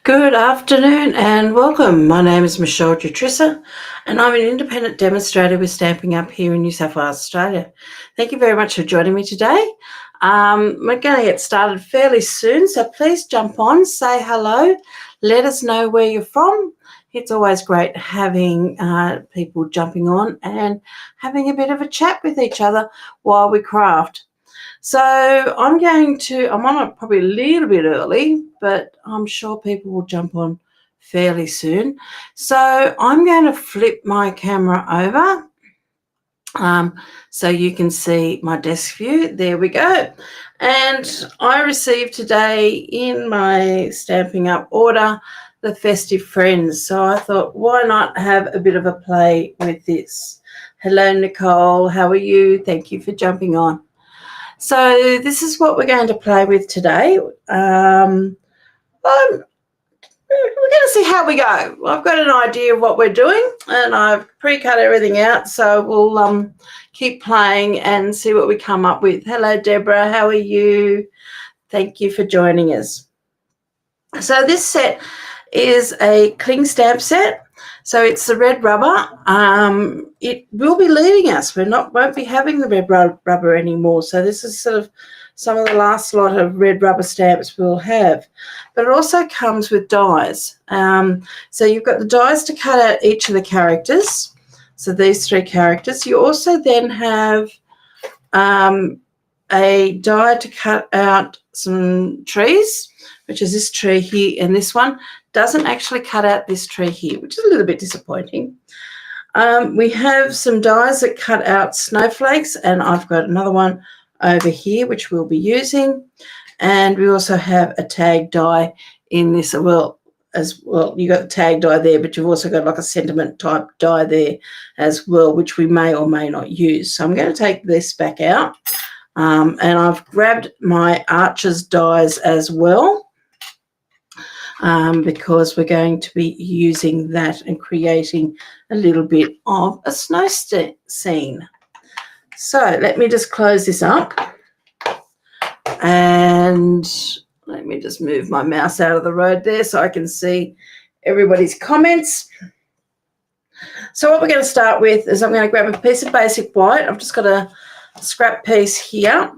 Good afternoon and welcome. My name is Michele Jutrisa and I'm an independent demonstrator with Stamping Up here in New South Wales, Australia. Thank you very much for joining me today. We're going to get started fairly soon, so please jump on, say hello, let us know where you're from. It's always great having people jumping on and having a bit of a chat with each other while we craft. So I'm on it probably a little bit early, but I'm sure people will jump on fairly soon. So I'm going to flip my camera over so you can see my desk view. There we go. And I received today in my Stamping Up order the Festive Friends. So I thought, why not have a bit of a play with this? Hello, Nicole. How are you? Thank you for jumping on. So this is what we're going to play with today. We're going to see how we go. I've got an idea of what we're doing and I've pre-cut everything out, so we'll keep playing and see what we come up with. Hello, Deborah. How are you? Thank you for joining us. So this set is a cling stamp set. So it's the red rubber. It will be leaving us. Won't be having the red rubber anymore. So this is sort of some of the last lot of red rubber stamps we'll have. But it also comes with dies. So you've got the dies to cut out each of the characters. So these three characters. You also then have a die to cut out some trees, which is this tree here, and this one doesn't actually cut out this tree here, which is a little bit disappointing. We have some dies that cut out snowflakes, and I've got another one over here which we'll be using. And we also have a tag die in this as well. You got the tag die there, but you've also got like a sentiment type die there as well, which we may or may not use. So I'm going to take this back out, and I've grabbed my Archer's dies as well. Because we're going to be using that and creating a little bit of a snow scene. So let me just close this up and let me just move my mouse out of the road there so I can see everybody's comments. So what we're going to start with is I'm going to grab a piece of basic white. I've just got a scrap piece here,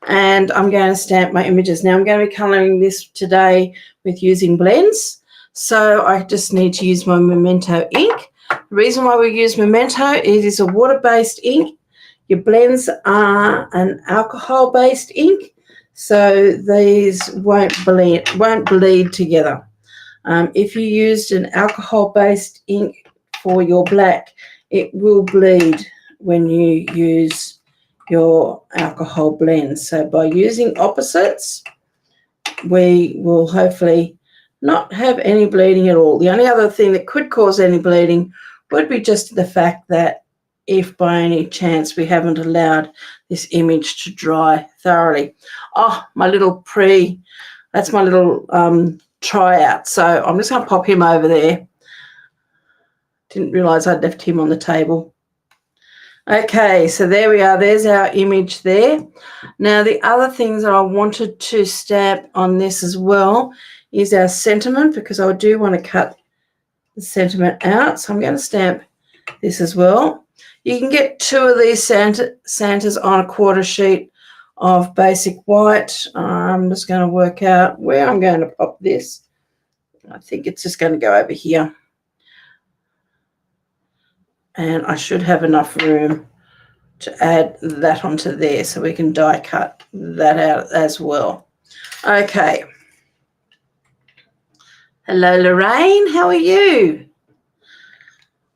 and I'm going to stamp my images. Now I'm going to be colouring this today with using blends, so I just need to use my Memento ink. The reason why we use Memento, it is a water-based ink. Your blends are an alcohol-based ink, so these won't bleed together. If you used an alcohol-based ink for your black, it will bleed when you use your alcohol blend. So by using opposites, we will hopefully not have any bleeding at all. The only other thing that could cause any bleeding would be just the fact that if by any chance we haven't allowed this image to dry thoroughly. Oh, that's my little tryout. So I'm just going to pop him over there. Didn't realise I'd left him on the table. Okay, so there we are. There's our image there. Now, the other things that I wanted to stamp on this as well is our sentiment, because I do want to cut the sentiment out. So I'm going to stamp this as well. You can get two of these Santas on a quarter sheet of basic white. I'm just going to work out where I'm going to pop this. I think it's just going to go over here. And I should have enough room to add that onto there so we can die cut that out as well. Okay. Hello, Lorraine. How are you?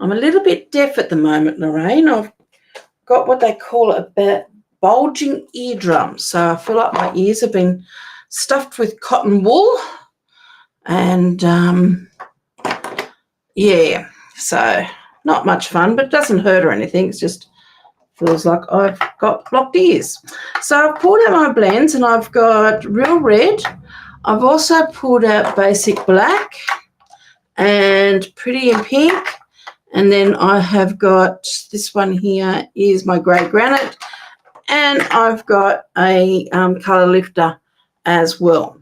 I'm a little bit deaf at the moment, Lorraine. I've got what they call a bulging eardrum. So I feel like my ears have been stuffed with cotton wool. And, yeah, so not much fun, but it doesn't hurt or anything. It's just feels like I've got blocked ears. So I've pulled out my blends and I've got real red. I've also pulled out basic black and pretty in pink. And then I have got this one here is my grey granite. And I've got a colour lifter as well.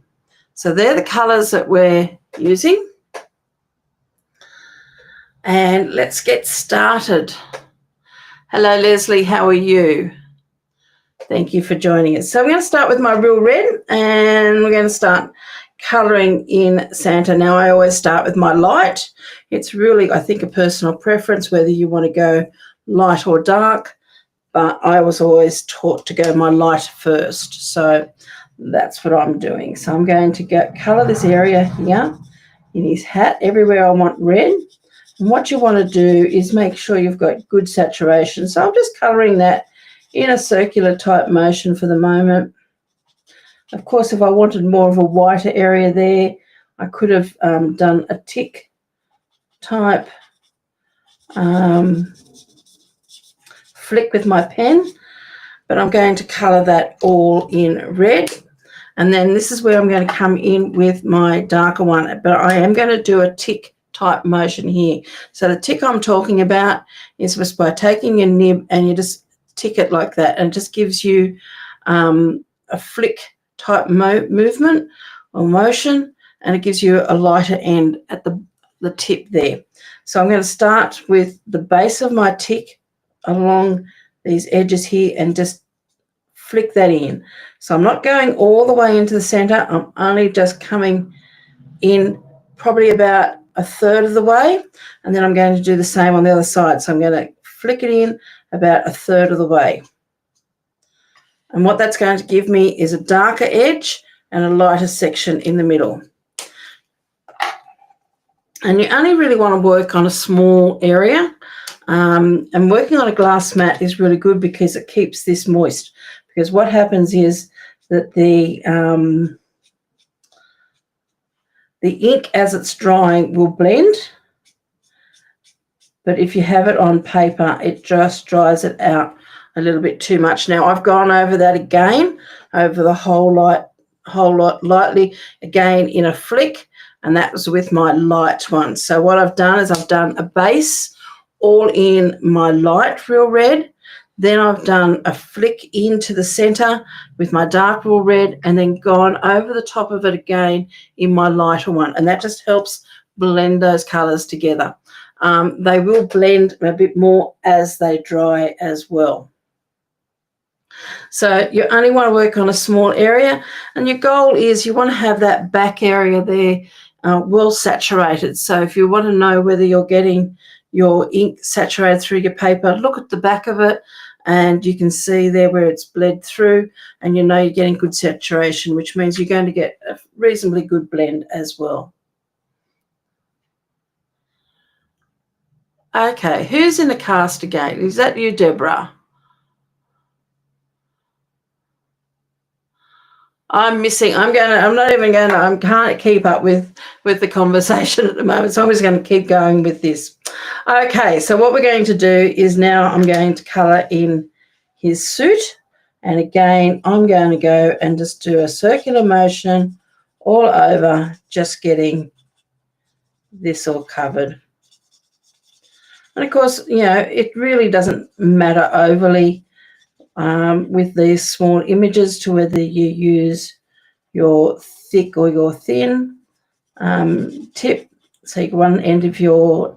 So they're the colours that we're using. And let's get started. Hello, Leslie, how are you? Thank you for joining us. So I'm going to start with my real red, and we're going to start colouring in Santa. Now, I always start with my light. It's really, I think, a personal preference whether you want to go light or dark, but I was always taught to go my light first. So that's what I'm doing. So I'm going to colour this area here in his hat. Everywhere I want red. And what you want to do is make sure you've got good saturation. So I'm just colouring that in a circular type motion for the moment. Of course, if I wanted more of a whiter area there, I could have done a tick type flick with my pen, but I'm going to colour that all in red. And then this is where I'm going to come in with my darker one, but I am going to do a tick type motion here. So the tick I'm talking about is just by taking your nib and you just tick it like that, and it just gives you a flick type movement or motion, and it gives you a lighter end at the tip there. So I'm going to start with the base of my tick along these edges here and just flick that in. So I'm not going all the way into the center. I'm only just coming in probably about a third of the way, and then I'm going to do the same on the other side. So I'm going to flick it in about a third of the way. And what that's going to give me is a darker edge and a lighter section in the middle. And you only really want to work on a small area. And working on a glass mat is really good because it keeps this moist. Because what happens is that the ink as it's drying will blend. But if you have it on paper, it just dries it out a little bit too much. Now, I've gone over that again, over the whole lot lightly, again in a flick, and that was with my light one. So what I've done is I've done a base all in my light real red. Then I've done a flick into the center with my dark real red, and then gone over the top of it again in my lighter one. And that just helps blend those colors together. They will blend a bit more as they dry as well. So you only want to work on a small area, and your goal is you want to have that back area there well saturated. So if you want to know whether you're getting your ink saturated through your paper, look at the back of it, and you can see there where it's bled through, and you know you're getting good saturation, which means you're going to get a reasonably good blend as well. Okay, who's in the cast again? Is that you, Deborah? I'm missing. I can't keep up with the conversation at the moment, so I'm just going to keep going with this. Okay, so what we're going to do is now I'm going to colour in his suit. And again, I'm going to go and just do a circular motion all over, just getting this all covered. And, of course, you know, it really doesn't matter overly with these small images to whether you use your thick or your thin tip. So one end of your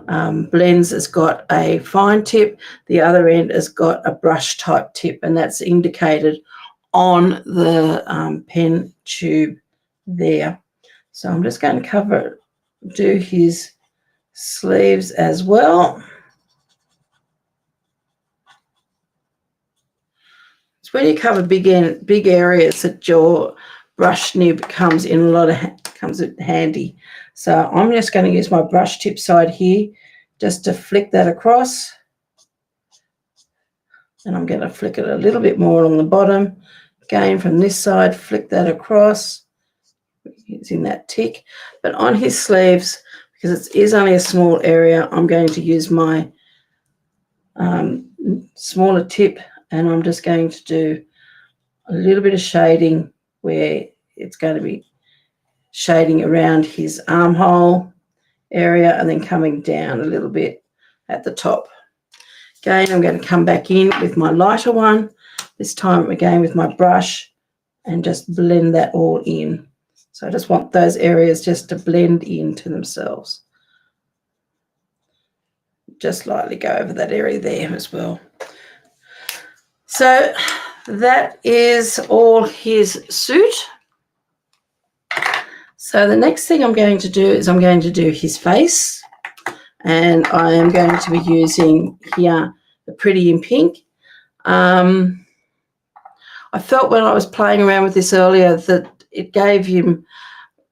blends has got a fine tip, the other end has got a brush type tip, and that's indicated on the pen tube there. So I'm just going to do his sleeves as well. It's when you cover big areas that your brush nib comes in comes in handy. So I'm just going to use my brush tip side here just to flick that across. And I'm going to flick it a little bit more along the bottom. Again, from this side, flick that across using that tick. But on his sleeves, because it is only a small area, I'm going to use my smaller tip, and I'm just going to do a little bit of shading where it's going to be shading around his armhole area and then coming down a little bit at the top. Again, I'm going to come back in with my lighter one, this time again with my brush, and just blend that all in So I just want those areas just to blend into themselves. Just lightly go over that area there as well. So that is all his suit. So the next thing I'm going to do is I'm going to do his face, and I am going to be using here the Pretty in Pink. I felt when I was playing around with this earlier that it gave him,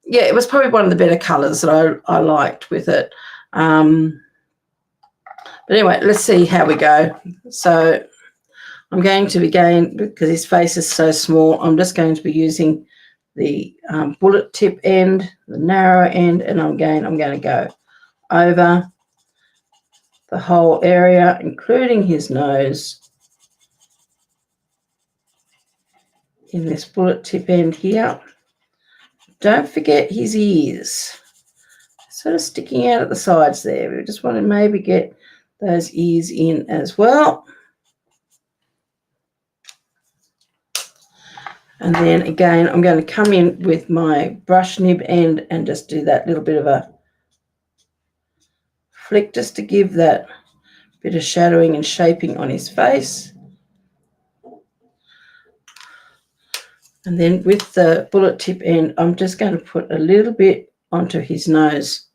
yeah, it was probably one of the better colours that I liked with it. But anyway, let's see how we go. So I'm going to, again, because his face is so small, I'm just going to be using the bullet tip end, the narrow end, and I'm going to go over the whole area, including his nose, in this bullet tip end here. Don't forget his ears, sort of sticking out at the sides there. We just want to maybe get those ears in as well. And then again, I'm going to come in with my brush nib end and just do that little bit of a flick just to give that bit of shadowing and shaping on his face. And then with the bullet tip end, I'm just going to put a little bit onto his nose.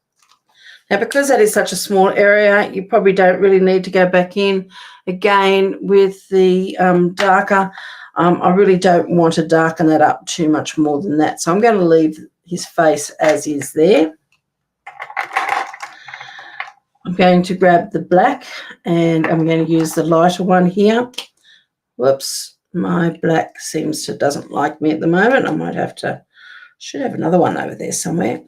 Now, because that is such a small area, you probably don't really need to go back in again with the darker. I really don't want to darken that up too much more than that. So I'm going to leave his face as is there. I'm going to grab the black and I'm going to use the lighter one here. Whoops, my black doesn't like me at the moment. I should have another one over there somewhere.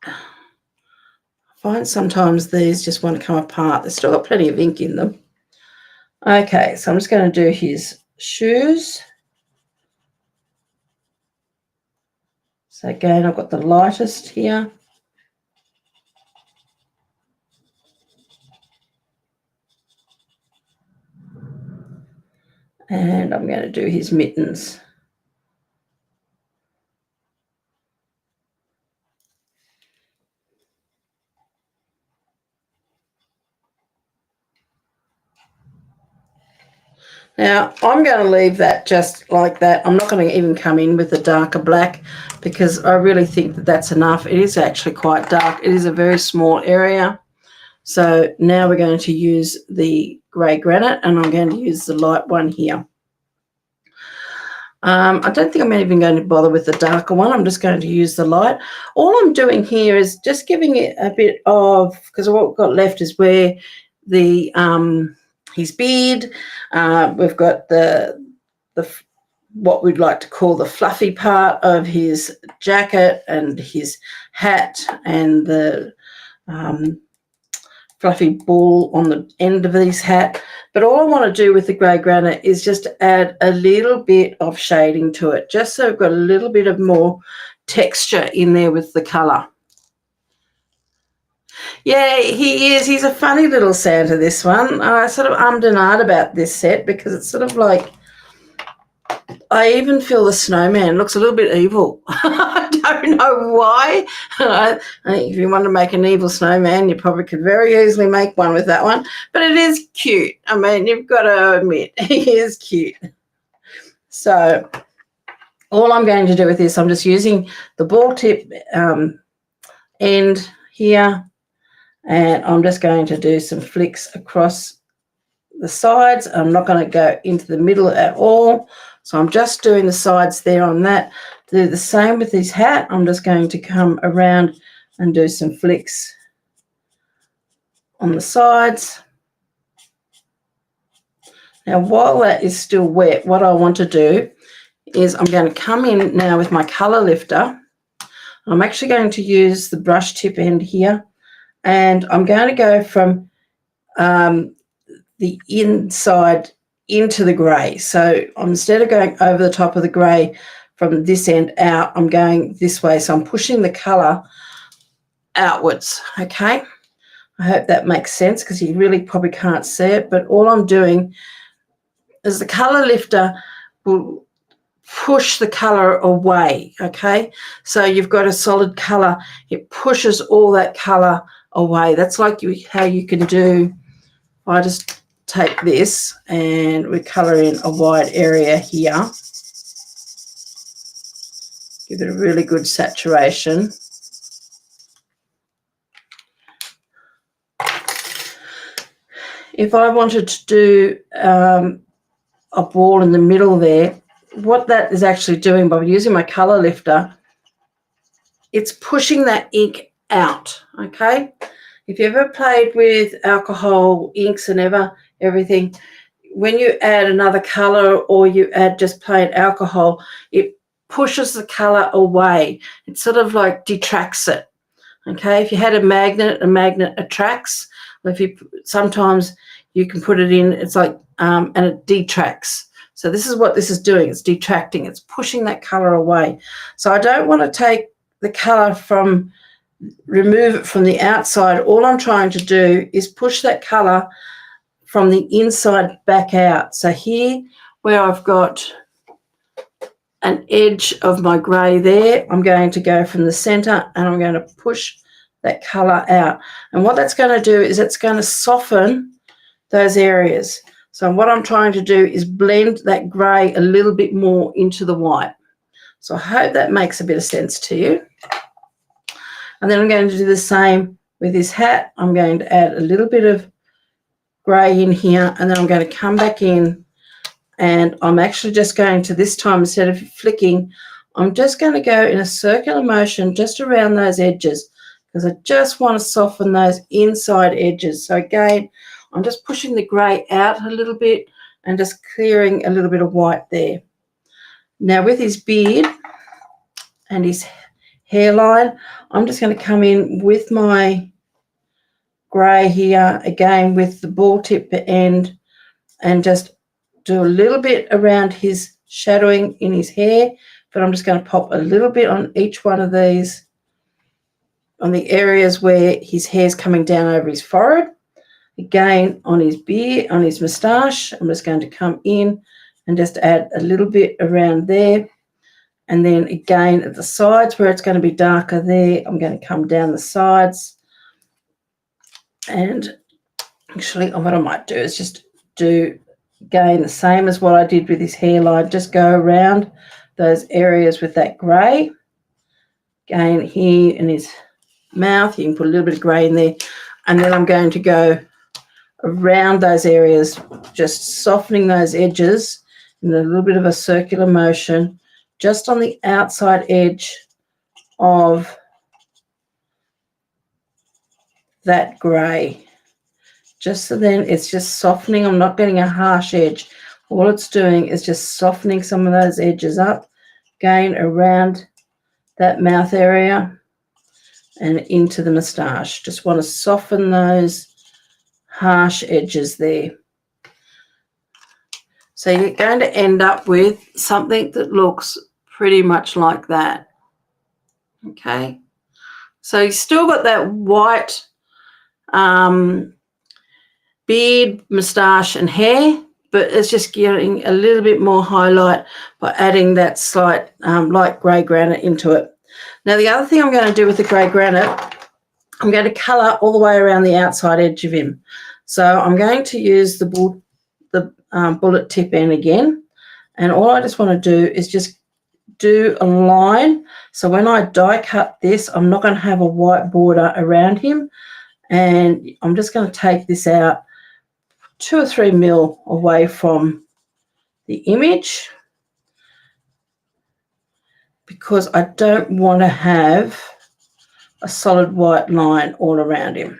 I find sometimes these just want to come apart. They've still got plenty of ink in them. Okay, so I'm just going to do his shoes. So again, I've got the lightest here. And I'm going to do his mittens. Now, I'm going to leave that just like that. I'm not going to even come in with the darker black because I really think that that's enough. It is actually quite dark. It is a very small area. So now we're going to use the grey granite and I'm going to use the light one here. I don't think I'm even going to bother with the darker one. I'm just going to use the light. All I'm doing here is just giving it a bit of, because what we've got left is where the his beard, we've got the what we'd like to call the fluffy part of his jacket and his hat and the fluffy ball on the end of his hat. But all I want to do with the grey granite is just add a little bit of shading to it, just so I've got a little bit of more texture in there with the colour. Yeah, he is. He's a funny little Santa, this one. I sort of ummed and ahed about this set because it's sort of like, I even feel the snowman looks a little bit evil. I don't know why. I think if you want to make an evil snowman, you probably could very easily make one with that one. But it is cute. I mean, you've got to admit, he is cute. So all I'm going to do with this, I'm just using the ball tip end here, and I'm just going to do some flicks across the sides. I'm not going to go into the middle at all. So I'm just doing the sides there on that. Do the same with his hat. I'm just going to come around and do some flicks on the sides. Now, while that is still wet, what I want to do is I'm going to come in now with my colour lifter. I'm actually going to use the brush tip end here, and I'm going to go from the inside into the grey. So instead of going over the top of the grey from this end out, I'm going this way. So I'm pushing the colour outwards, okay? I hope that makes sense because you really probably can't see it, but all I'm doing is the colour lifter will push the colour away, okay? So you've got a solid colour. It pushes all that colour away. That's like how you can do, I just take this and we colour in a wide area here. Give it a really good saturation. If I wanted to do a ball in the middle there, what that is actually doing by using my colour lifter, it's pushing that ink out, okay? If you ever played with alcohol, inks and everything, when you add another colour or you add just plain alcohol, it pushes the colour away. It sort of like detracts it, okay? If you had a magnet attracts. If you sometimes you can put it in, it's like, and it detracts. So this is what this is doing. It's detracting. It's pushing that colour away. So I don't want to take the colour remove it from the outside. All I'm trying to do is push that colour from the inside back out. So here where I've got an edge of my grey there, I'm going to go from the centre and I'm going to push that colour out. And what that's going to do is it's going to soften those areas. So what I'm trying to do is blend that grey a little bit more into the white. So I hope that makes a bit of sense to you. And then I'm going to do the same with this hat. I'm going to add a little bit of grey in here, and then I'm going to come back in, and I'm actually just going to, this time instead of flicking, I'm just going to go in a circular motion just around those edges, because I just want to soften those inside edges. So again, I'm just pushing the grey out a little bit and just clearing a little bit of white there. Now with his beard and his hairline, I'm just going to come in with my grey here, again with the ball tip end, and just do a little bit around his shadowing in his hair, but I'm just going to pop a little bit on each one of these, on the areas where his hair's coming down over his forehead. Again, on his beard, on his moustache, I'm just going to come in and just add a little bit around there. And then again at the sides where it's going to be darker there, I'm going to come down the sides. And actually what I might do is just do, again, the same as what I did with his hairline, just go around those areas with that grey. Again, here in his mouth, you can put a little bit of grey in there. And then I'm going to go around those areas, just softening those edges in a little bit of a circular motion, just on the outside edge of that grey. Just so then it's just softening. I'm not getting a harsh edge. All it's doing is just softening some of those edges up, again around that mouth area and into the moustache. Just want to soften those harsh edges there. So you're going to end up with something that looks pretty much like that. Okay. So you've still got that white beard, moustache and hair, but it's just getting a little bit more highlight by adding that slight light grey granite into it. Now the other thing I'm going to do with the grey granite, I'm going to colour all the way around the outside edge of him. So I'm going to use the bullet tip end again, and all I just want to do is just do a line. So when I die cut this, I'm not going to have a white border around him, and I'm just going to take this out 2 or 3 mil away from the image, because I don't want to have a solid white line all around him.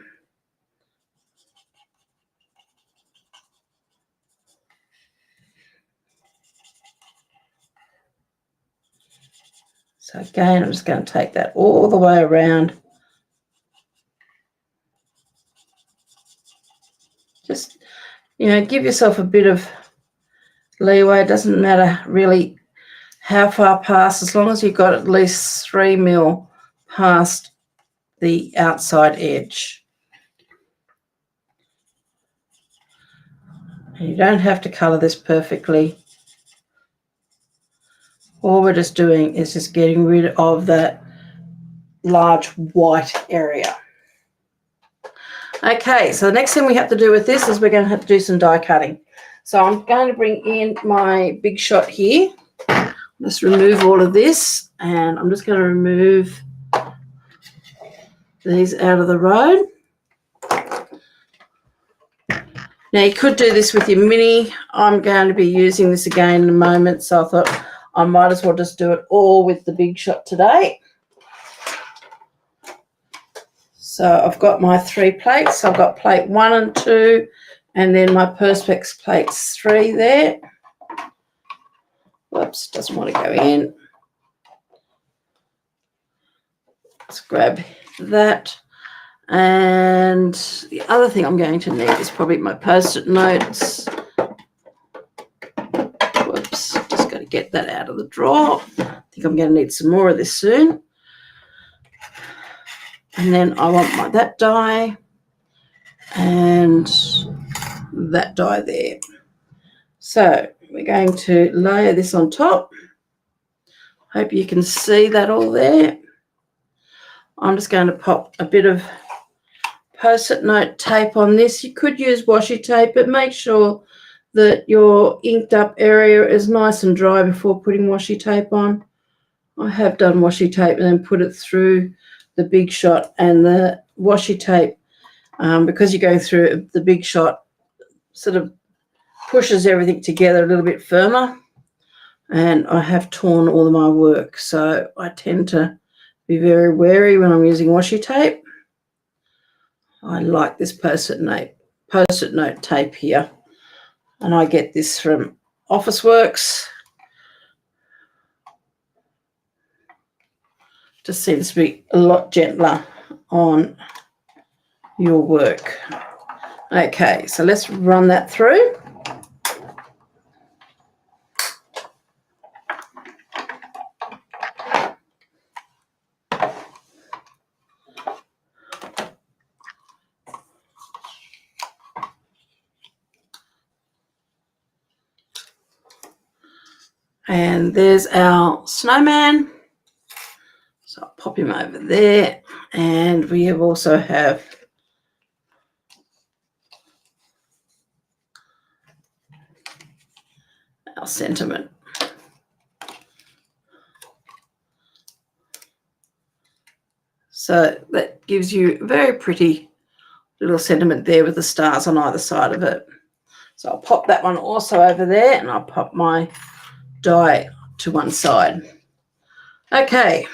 So again, I'm just going to take that all the way around. Just, give yourself a bit of leeway. It doesn't matter really how far past, as long as you've got at least 3 mil past the outside edge. And you don't have to colour this perfectly. all we're just doing is just getting rid of that large white area. Okay, so the next thing we have to do with this is we're going to have to do some die cutting. So I'm going to bring in my Big Shot here. Just remove all of this, and I'm just going to remove these out of the road. Now you could do this with your mini. I'm going to be using this again in a moment, so I thought I might as well just do it all with the Big Shot today. So I've got my 3 plates. I've got plate 1 and 2, and then my Perspex plates 3 there. Whoops, doesn't want to go in. Let's grab that. And the other thing I'm going to need is probably my Post-it notes. Whoops, just got to get that out of the drawer. I think I'm going to need some more of this soon. And then I want that die and that die there. So we're going to layer this on top. Hope you can see that all there. I'm just going to pop a bit of Post-it note tape on this. You could use washi tape, but make sure that your inked up area is nice and dry before putting washi tape on. I have done washi tape and then put it through the Big Shot, and the washi tape, because you're going through the Big Shot, sort of pushes everything together a little bit firmer, and I have torn all of my work, so I tend to be very wary when I'm using washi tape. I like this Post-it note tape here, and I get this from Officeworks. Just seems to be a lot gentler on your work. Okay, so let's run that through. And there's our snowman. So I'll pop him over there. And we also have our sentiment. So that gives you a very pretty little sentiment there with the stars on either side of it. So I'll pop that one also over there, and I'll pop my die to one side. Okay.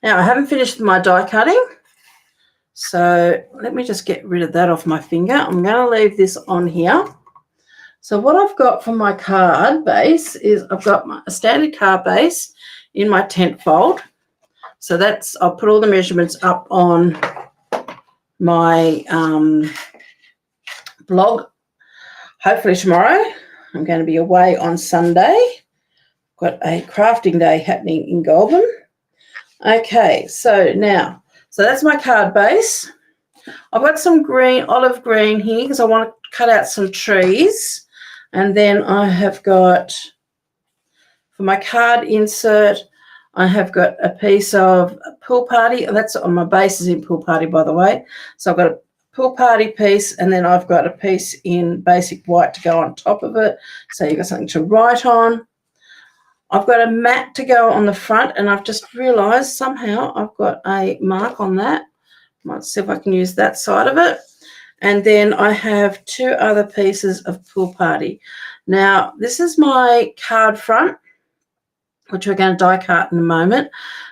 Now I haven't finished my die cutting, so let me just get rid of that off my finger. I'm going to leave this on here. So what I've got for my card base is I've got a standard card base in my tent fold. So that's, I'll put all the measurements up on my blog hopefully tomorrow. I'm going to be away on Sunday. Got a crafting day happening in Goulburn. Okay, so now, so that's my card base. I've got some olive green here because I want to cut out some trees. And then I have got, for my card insert, I have got a piece of Pool Party. That's on my base is in Pool Party, by the way. So I've got a Pool Party piece, and then I've got a piece in basic white to go on top of it. So you've got something to write on. I've got a mat to go on the front, and I've just realised somehow I've got a mark on that. Might see if I can use that side of it. And then I have 2 other pieces of Pool Party. Now, this is my card front, which we're going to die cut in a moment.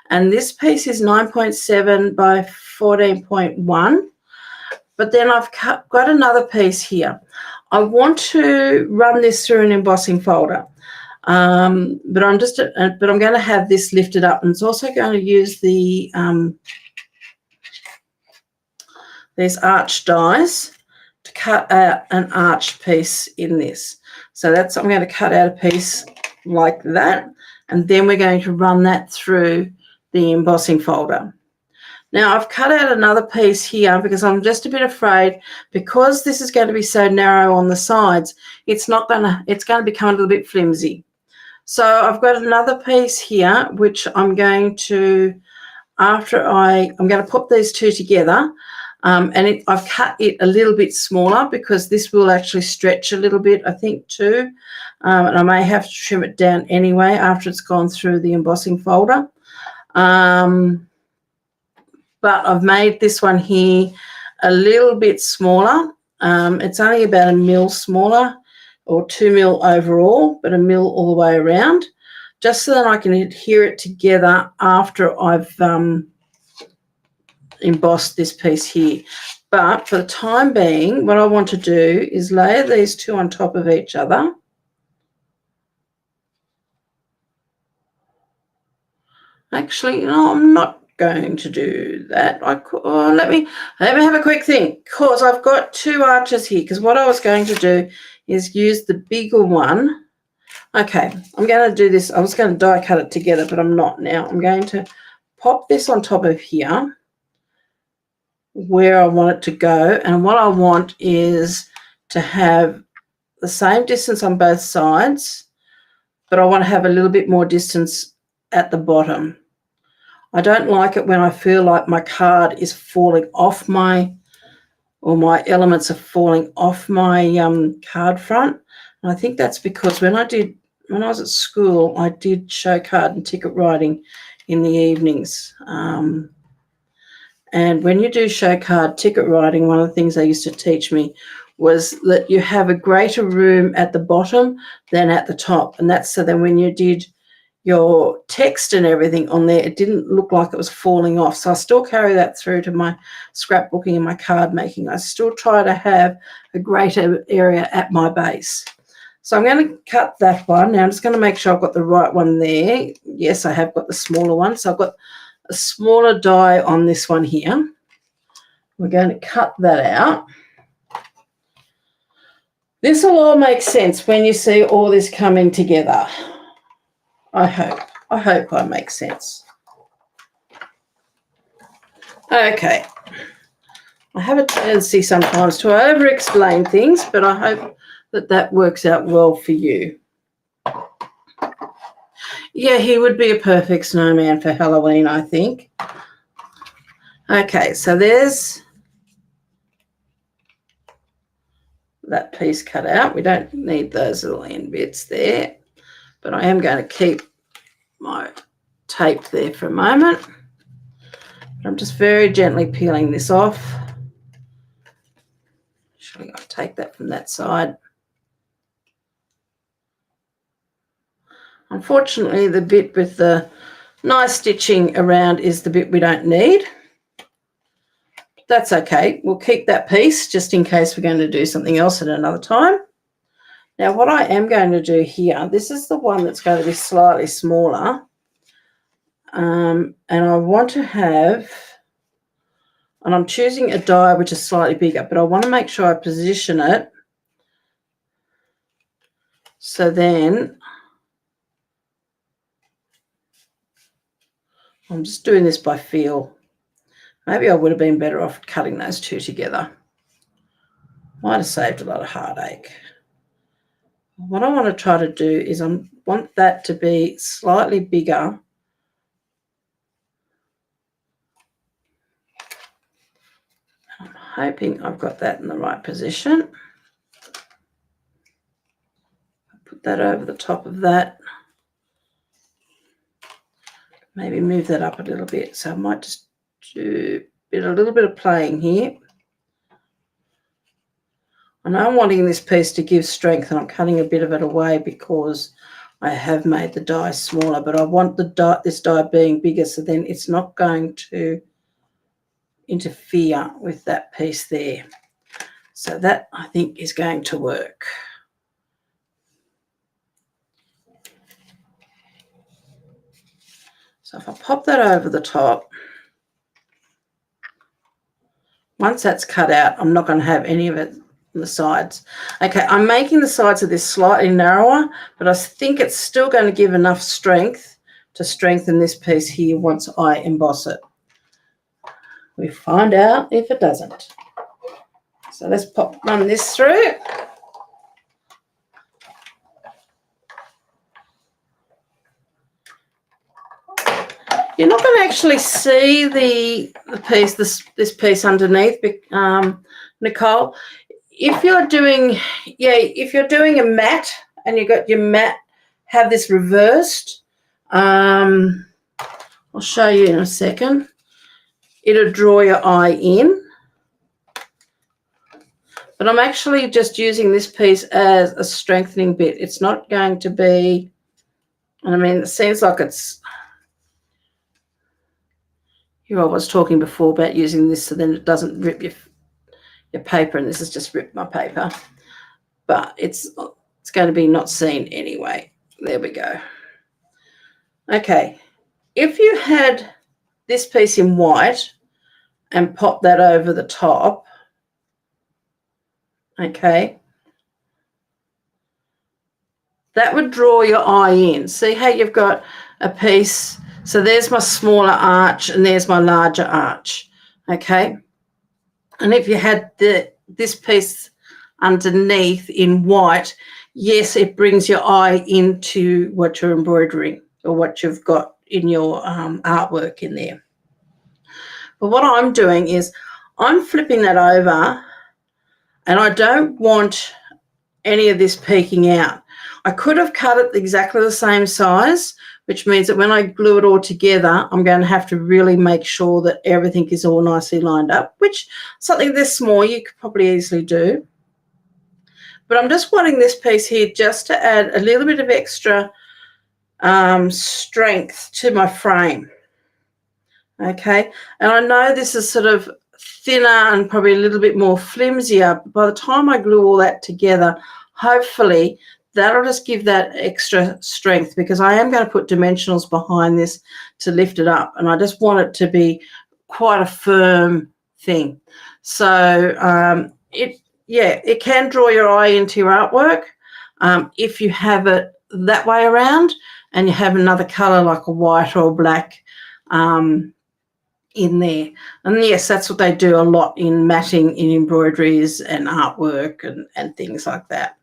And this piece is 9.7 by 14.1. But then I've got another piece here. I want to run this through an embossing folder. But I'm going to have this lifted up, and it's also going to use the these arch dies to cut out an arch piece in this. So I'm going to cut out a piece like that, and then we're going to run that through the embossing folder. Now I've cut out another piece here because I'm just a bit afraid, because this is going to be so narrow on the sides, it's going to become a little bit flimsy. So I've got another piece here, which I'm going to, I'm going to put these two together, and I've cut it a little bit smaller because this will actually stretch a little bit, I think, too. And I may have to trim it down anyway after it's gone through the embossing folder. But I've made this one here a little bit smaller. It's only about 1 mil smaller, or 2 mil overall, but 1 mil all the way around, just so that I can adhere it together after I've embossed this piece here. But for the time being, what I want to do is layer these two on top of each other. Actually, no, I'm not going to do that. Let me have a quick think, because I've got two arches here, because what I was going to do is use the bigger one. Okay, I'm going to do this. I was going to die cut it together, but I'm not now. I'm going to pop this on top of here where I want it to go, and what I want is to have the same distance on both sides, but I want to have a little bit more distance at the bottom. I don't like it when I feel like my card is falling off my elements are falling off my card front. And I think that's because when I was at school, I did show card and ticket writing in the evenings. And when you do show card ticket writing, one of the things they used to teach me was that you have a greater room at the bottom than at the top. And that's so then when you did your text and everything on there, it didn't look like it was falling off. So I still carry that through to my scrapbooking and my card making. I still try to have a greater area at my base. So I'm going to cut that one. Now I'm just going to make sure I've got the right one there. Yes, I have got the smaller one. So I've got a smaller die on this one here. We're going to cut that out. This will all make sense when you see all this coming together. I hope I make sense. Okay. I have a tendency sometimes to over-explain things, but I hope that works out well for you. Yeah, he would be a perfect snowman for Halloween, I think. Okay, so there's that piece cut out. We don't need those little end bits there, but I am going to keep my tape there for a moment. I'm just very gently peeling this off. Actually, I'll take that from that side. Unfortunately, the bit with the nice stitching around is the bit we don't need. That's okay. We'll keep that piece just in case we're going to do something else at another time. Now, what I am going to do here, this is the one that's going to be slightly smaller. And I want to have, and I'm choosing a die which is slightly bigger, but I want to make sure I position it so then I'm just doing this by feel. Maybe I would have been better off cutting those two together. Might have saved a lot of heartache. What I want to try to do is I want that to be slightly bigger. I'm hoping I've got that in the right position. Put that over the top of that. Maybe move that up a little bit. So I might just do a little bit of playing here. I know I'm wanting this piece to give strength, and I'm cutting a bit of it away because I have made the die smaller, but I want this die being bigger, so then it's not going to interfere with that piece there. So that, I think, is going to work. So if I pop that over the top, once that's cut out, I'm not going to have any of it on the sides. Okay, I'm making the sides of this slightly narrower, but I think it's still going to give enough strength to strengthen this piece here once I emboss it. We find out if it doesn't. So let's run this through. You're not going to actually see the piece, this piece underneath, Nicole. If you're doing, if you're doing a mat and you've got your mat, have this reversed. I'll show you in a second. It'll draw your eye in. But I'm actually just using this piece as a strengthening bit. It's not going to be, I mean, it seems like it's, here I was talking before about using this so then it doesn't rip your paper, and this has just ripped my paper. But it's going to be not seen anyway. There we go. Okay, if you had this piece in white and pop that over the top, okay, that would draw your eye in. See how you've got a piece, so there's my smaller arch and there's my larger arch, okay? And if you had this piece underneath in white, yes, it brings your eye into what you're embroidering or what you've got in your artwork in there. But what I'm doing is I'm flipping that over, and I don't want any of this peeking out. I could have cut it exactly the same size, which means that when I glue it all together, I'm going to have to really make sure that everything is all nicely lined up, which something this small you could probably easily do. But I'm just wanting this piece here just to add a little bit of extra strength to my frame. Okay, and I know this is sort of thinner and probably a little bit more flimsier. But by the time I glue all that together, hopefully that'll just give that extra strength, because I am going to put dimensionals behind this to lift it up, and I just want it to be quite a firm thing. So it can draw your eye into your artwork if you have it that way around and you have another color like a white or black in there. And yes, that's what they do a lot in matting in embroideries and artwork and things like that.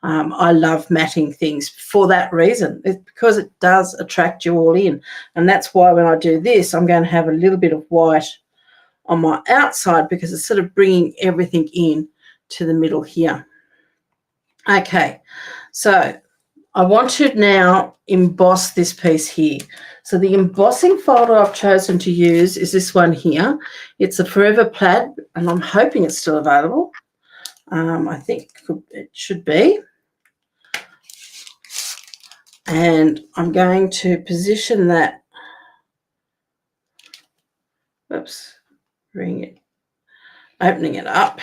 I love matting things for that reason. It's because it does attract you all in. And that's why when I do this, I'm going to have a little bit of white on my outside, because it's sort of bringing everything in to the middle here. Okay, so I want to now emboss this piece here. So the embossing folder I've chosen to use is this one here. It's a Forever Plaid, and I'm hoping it's still available. I think it should be. And I'm going to position that, opening it up.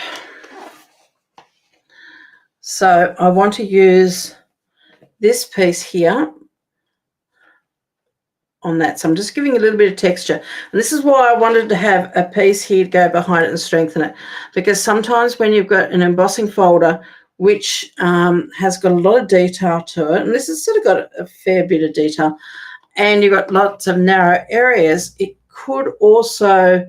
So I want to use this piece here on that. So I'm just giving a little bit of texture. And this is why I wanted to have a piece here to go behind it and strengthen it, because sometimes when you've got an embossing folder which has got a lot of detail to it, and this has sort of got a fair bit of detail, and you've got lots of narrow areas, it could also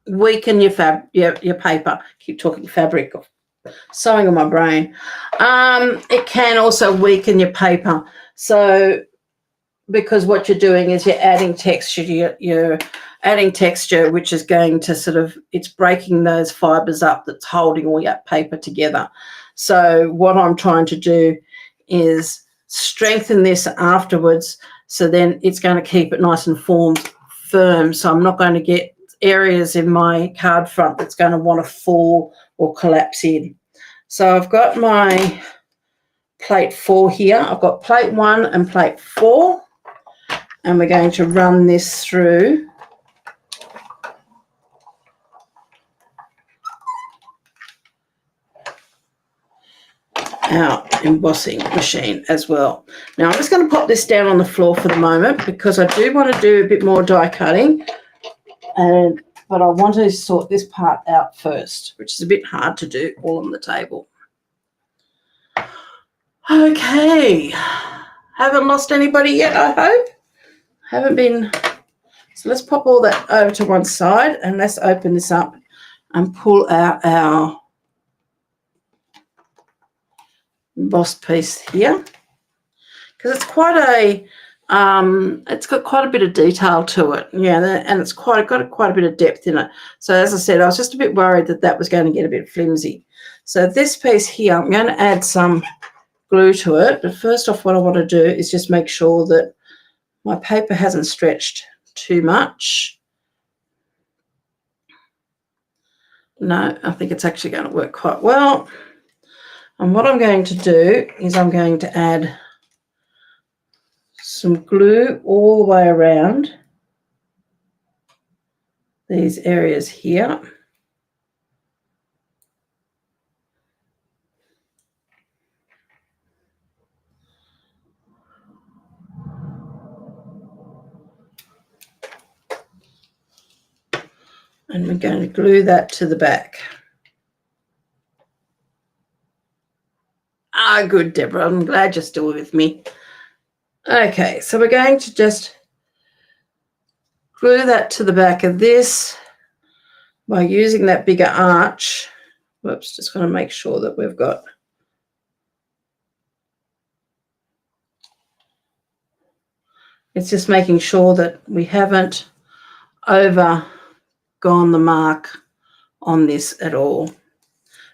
weaken your paper. Keep talking fabric, or sewing on my brain. It can also weaken your paper. So because what you're doing is you're adding texture, you're adding texture, which is going to sort of, it's breaking those fibers up that's holding all your paper together. So what I'm trying to do is strengthen this afterwards, so then it's going to keep it nice and firm. So I'm not going to get areas in my card front that's going to want to fall or collapse in. So I've got my plate 4 here. I've got plate 1 and plate 4, and we're going to run this through our embossing machine as well. Now I'm just going to pop this down on the floor for the moment, because I do want to do a bit more die cutting, but I want to sort this part out first, which is a bit hard to do all on the table. Okay, haven't lost anybody yet, I hope. Haven't been. So let's pop all that over to one side, and let's open this up and pull out our embossed piece here, because it's quite It's got quite a bit of detail to it, yeah, and it's got quite a bit of depth in it. So as I said, I was just a bit worried that was going to get a bit flimsy. So this piece here, I'm going to add some glue to it, but first off what I want to do is just make sure that my paper hasn't stretched too much. No, I think it's actually going to work quite well. And what I'm going to do is I'm going to add some glue all the way around these areas here. And we're going to glue that to the back. Ah, good, Deborah. I'm glad you're still with me. Okay, so we're going to just glue that to the back of this by using that bigger arch. Whoops, just want to make sure that we've got it's just making sure that we haven't over gone the mark on this at all.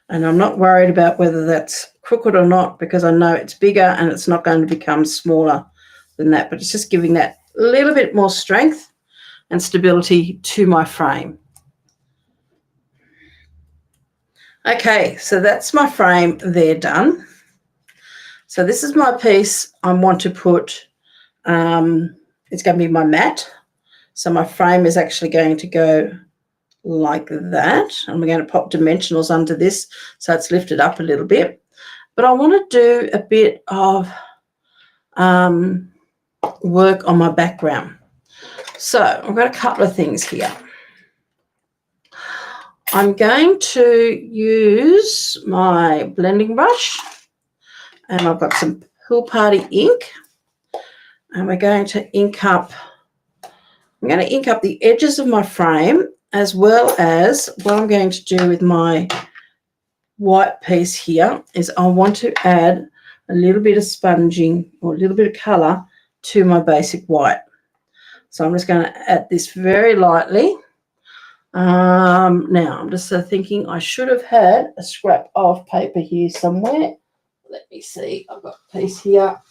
And I'm not worried about whether that's crooked or not because I know it's bigger and it's not going to become smaller than that, but it's just giving that little bit more strength and stability to my frame. Okay, so that's my frame there done. So this is my piece I want to put, it's going to be my mat. So my frame is actually going to go like that, and we're going to pop dimensionals under this so it's lifted up a little bit. But I want to do a bit of work on my background. So I've got a couple of things here. I'm going to use my blending brush, and I've got some Pool Party ink, and we're going to ink up, I'm going to ink up the edges of my frame, as well as what I'm going to do with my white piece here is I want to add a little bit of sponging or a little bit of colour to my basic white. So I'm just going to add this very lightly. Now I'm just thinking I should have had a scrap of paper here somewhere. Let me see, I've got a piece here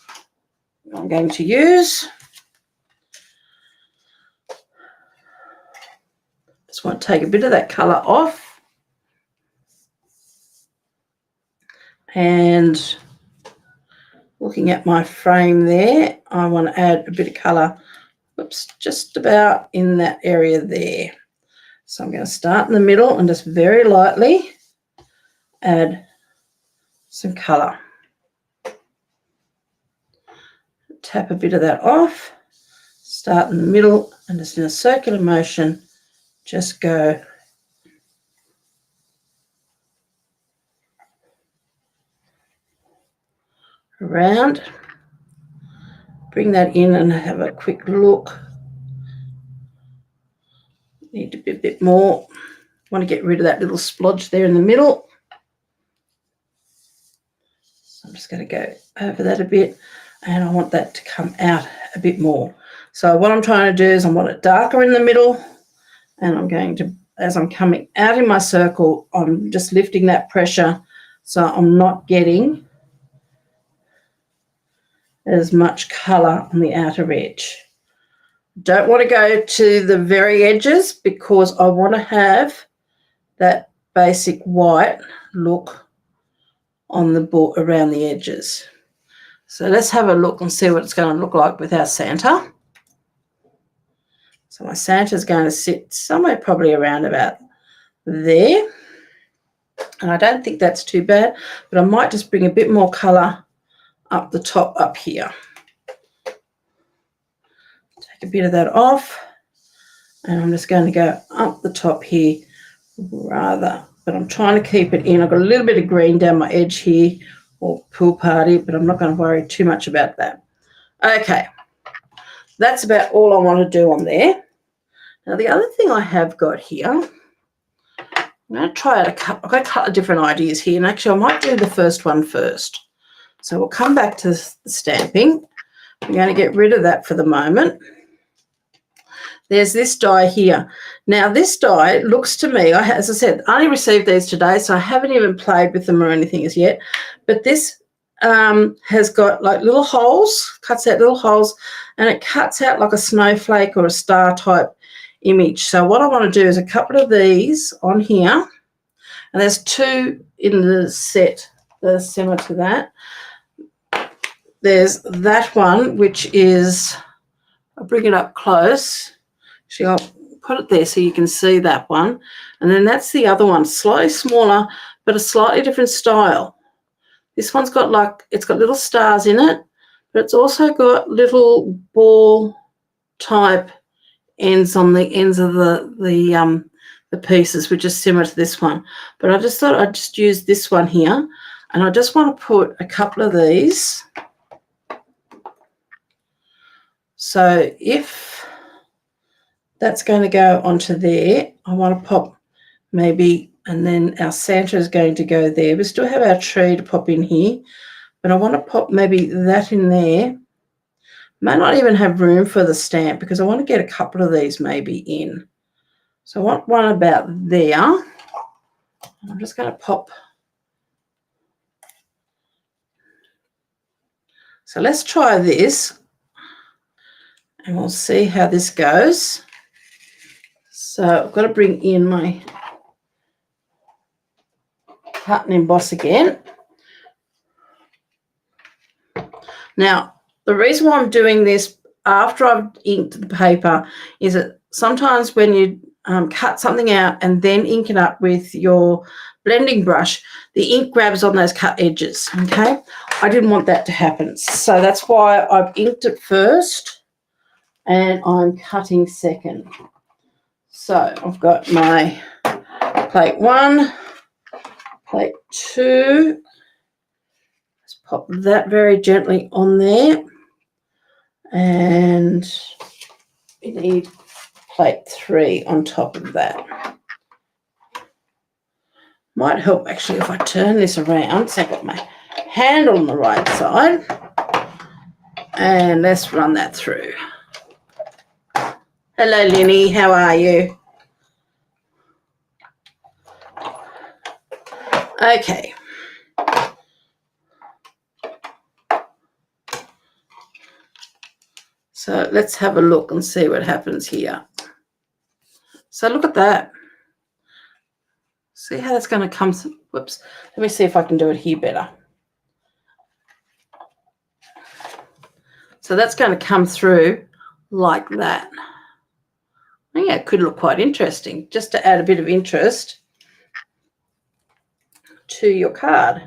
I'm going to use. Just want to take a bit of that colour off. And looking at my frame there, I want to add a bit of colour, just about in that area there. So I'm going to start in the middle and just very lightly add some colour. Tap a bit of that off, start in the middle and just in a circular motion, just go around, bring that in and have a quick look. Need to be a bit more. Want to get rid of that little splodge there in the middle. So I'm just going to go over that a bit, and I want that to come out a bit more. So what I'm trying to do is I want it darker in the middle, and I'm going to, as I'm coming out in my circle, I'm just lifting that pressure so I'm not getting as much colour on the outer edge. Don't want to go to the very edges because I want to have that basic white look on the board around the edges. So let's have a look and see what it's going to look like with our Santa. So my Santa is going to sit somewhere probably around about there. And I don't think that's too bad, but I might just bring a bit more colour up the top up here. Take a bit of that off, and I'm just going to go up the top here rather, but I'm trying to keep it in. I've got a little bit of green down my edge here, or Pool Party, but I'm not going to worry too much about that. Okay, that's about all I want to do on there. Now the other thing I have got here, I'm going to try out I've got a couple of different ideas here, and actually I might do the first one first. So we'll come back to the stamping, I'm going to get rid of that for the moment. There's this die here. Now, this die looks to me, as I said, I only received these today, so I haven't even played with them or anything as yet. But this has got like little holes, cuts out little holes, and it cuts out like a snowflake or a star type image. So what I want to do is a couple of these on here, and there's two in the set that are similar to that. There's that one, which is, I'll bring it up close. So I'll put it there so you can see that one. And then that's the other one, slightly smaller, but a slightly different style. This one's got it's got little stars in it, but it's also got little ball type ends on the ends of the pieces, which is similar to this one. But I just thought I'd just use this one here, and I just want to put a couple of these. So if that's going to go onto there, I want to pop maybe, and then our Santa is going to go there. We still have our tree to pop in here, but I want to pop maybe that in there. May not even have room for the stamp because I want to get a couple of these maybe in. So I want one about there. I'm just going to pop. So let's try this, and we'll see how this goes. So I've got to bring in my cut and emboss again. Now, the reason why I'm doing this after I've inked the paper is that sometimes when you cut something out and then ink it up with your blending brush, the ink grabs on those cut edges, okay? I didn't want that to happen. So that's why I've inked it first and I'm cutting second. So I've got my plate 1, plate 2. Let's pop that very gently on there. And we need plate 3 on top of that. Might help actually if I turn this around so I've got my handle on the right side. And let's run that through. Hello, Lenny. How are you? Okay. So let's have a look and see what happens here. So look at that. See how that's going to come. Whoops. Let me see if I can do it here better. So that's going to come through like that. Yeah, it could look quite interesting, just to add a bit of interest to your card.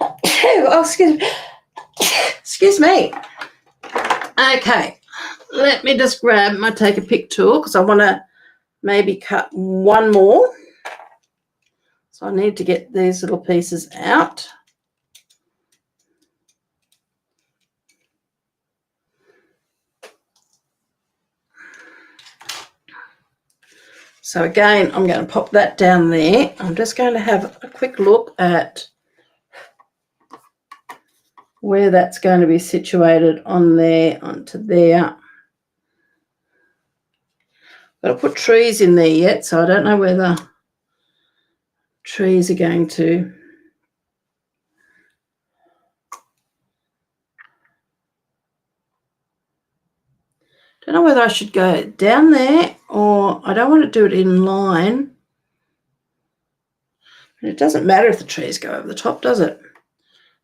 Oh, excuse me. Okay, let me just grab my take a pick tool because I want to maybe cut one more. So I need to get these little pieces out. So again, I'm going to pop that down there. I'm just going to have a quick look at where that's going to be situated on there, onto there. But I've put trees in there yet, so I don't know where the trees are going to. Don't know whether I should go down there or I don't want to do it in line. And it doesn't matter if the trees go over the top, does it?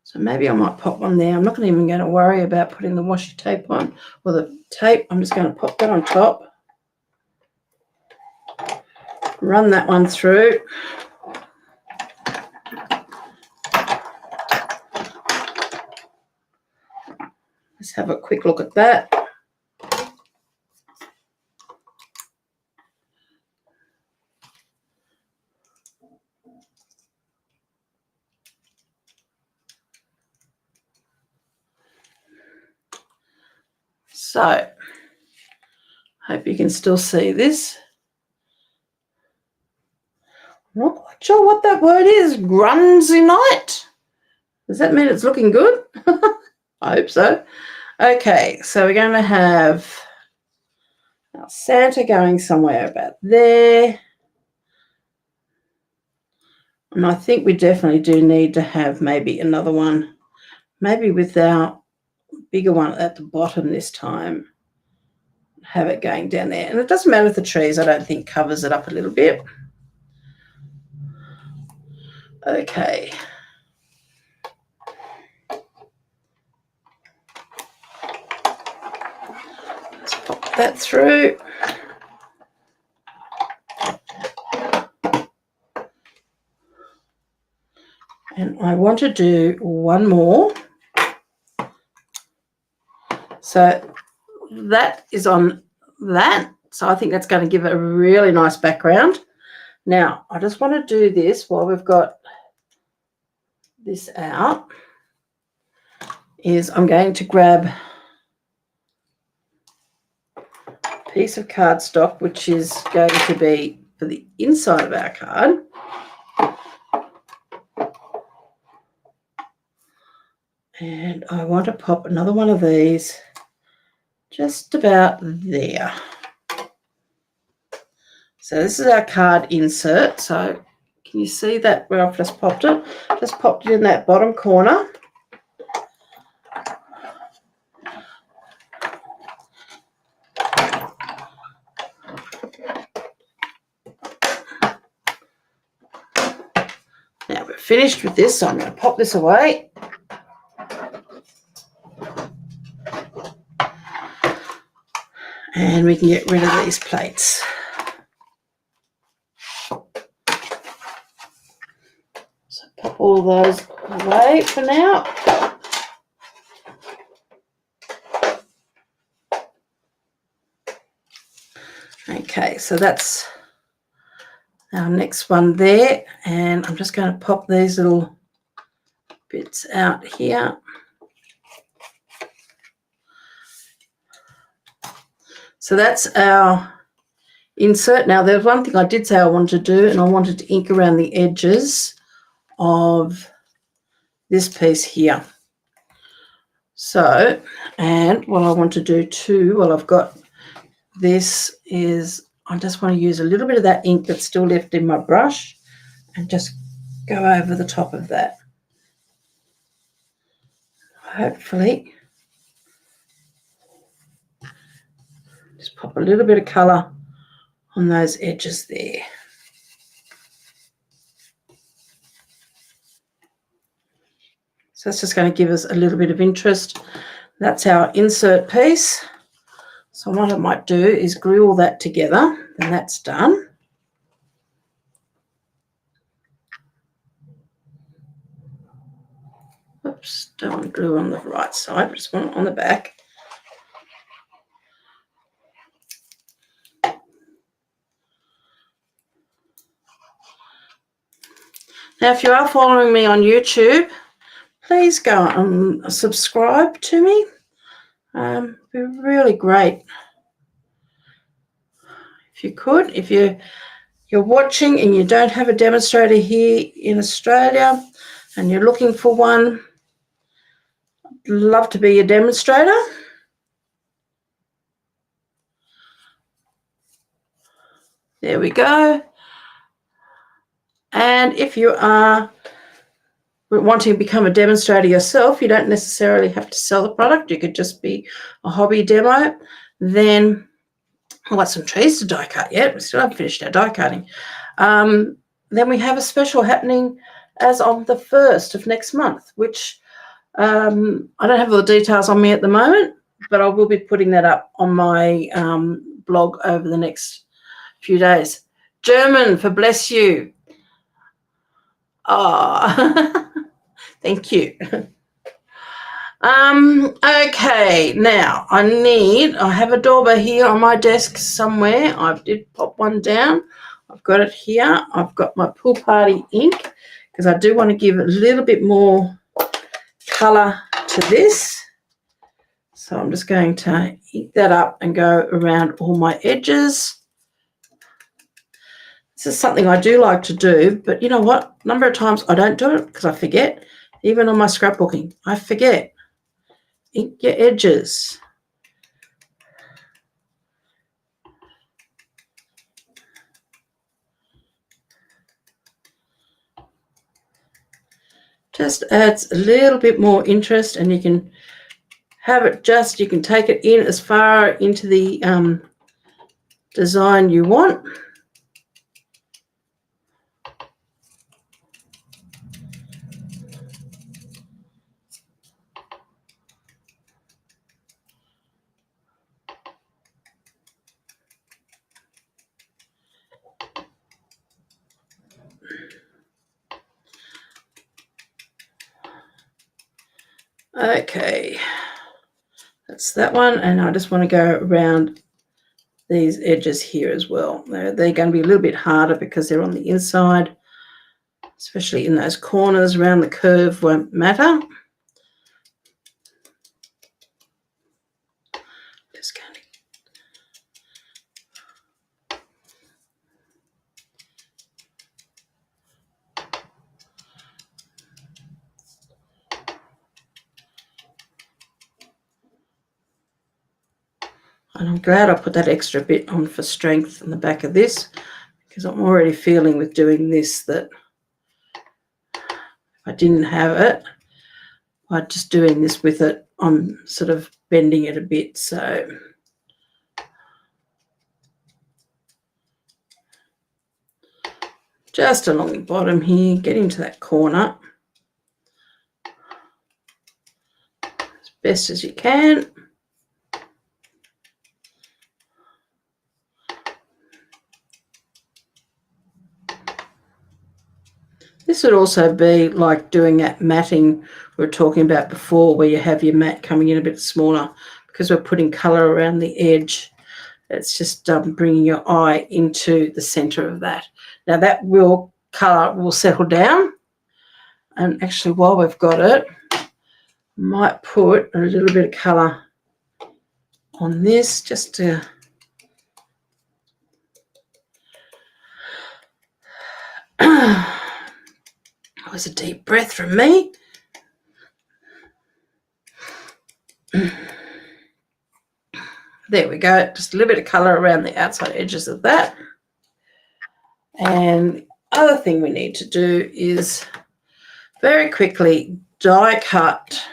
So maybe I might pop one there. I'm not even going to worry about putting the washi tape on or the tape. I'm just going to pop that on top. Run that one through. Let's have a quick look at that. So, hope you can still see this. I'm not quite sure what that word is. Grunzinite? Does that mean it's looking good? I hope so. Okay, so we're going to have our Santa going somewhere about there. And I think we definitely do need to have maybe another one, maybe with our bigger one at the bottom this time. Have it going down there. And it doesn't matter if the trees, I don't think, covers it up a little bit. Okay. Let's pop that through. And I want to do one more. So that is on that. So I think that's going to give it a really nice background. Now, I just want to do this while we've got this out, is I'm going to grab a piece of cardstock, which is going to be for the inside of our card. And I want to pop another one of these just about there. So this is our card insert. So can you see that where I've just popped it? Just popped it in that bottom corner. Now we're finished with this, so I'm going to pop this away. And we can get rid of these plates. So pop all those away for now. Okay, so that's our next one there. And I'm just going to pop these little bits out here. So that's our insert. Now, there's one thing I did say I wanted to do, and I wanted to ink around the edges of this piece here. So, and what I want to do too, while I've got this, is I just want to use a little bit of that ink that's still left in my brush and just go over the top of that. Hopefully, just pop a little bit of colour on those edges there. So that's just going to give us a little bit of interest. That's our insert piece. So what I might do is glue all that together, and that's done. Oops, don't want to glue on the right side, just want it on the back. Now, if you are following me on YouTube, please go and subscribe to me. It'd be really great if you could. If you're watching and you don't have a demonstrator here in Australia and you're looking for one, I'd love to be a demonstrator. There we go. And if you are wanting to become a demonstrator yourself, you don't necessarily have to sell the product. You could just be a hobby demo. Then I've got some trees to die cut yet. We still haven't finished our die cutting. Then we have a special happening as of the 1st of next month, which I don't have all the details on me at the moment, but I will be putting that up on my blog over the next few days. German for bless you. Oh, thank you. Okay, now I have a dauber here on my desk somewhere. I did pop one down. I've got it here. I've got my Pool Party ink because I do want to give a little bit more colour to this. So I'm just going to ink that up and go around all my edges. This is something I do like to do, but you know what? A number of times I don't do it because I forget. Even on my scrapbooking, I forget. ink your edges. Just adds a little bit more interest, and you can have it you can take it in as far into the design you want. Okay, that's that one, and I just want to go around these edges here as well. They're going to be a little bit harder because they're on the inside, especially in those corners. Around the curve won't matter. Just going to and I'm glad I put that extra bit on for strength in the back of this, because I'm already feeling with doing this that if I didn't have it, by just doing this with it, I'm sort of bending it a bit. So just along the bottom here, getting to that corner as best as you can. This would also be like doing that matting we were talking about before, where you have your mat coming in a bit smaller, because we're putting colour around the edge. It's just bringing your eye into the centre of that. Now that colour will settle down, and actually while we've got it, I might put a little bit of colour on this just to that was a deep breath from me. There we go, just a little bit of colour around the outside edges of that. And the other thing we need to do is very quickly die cut.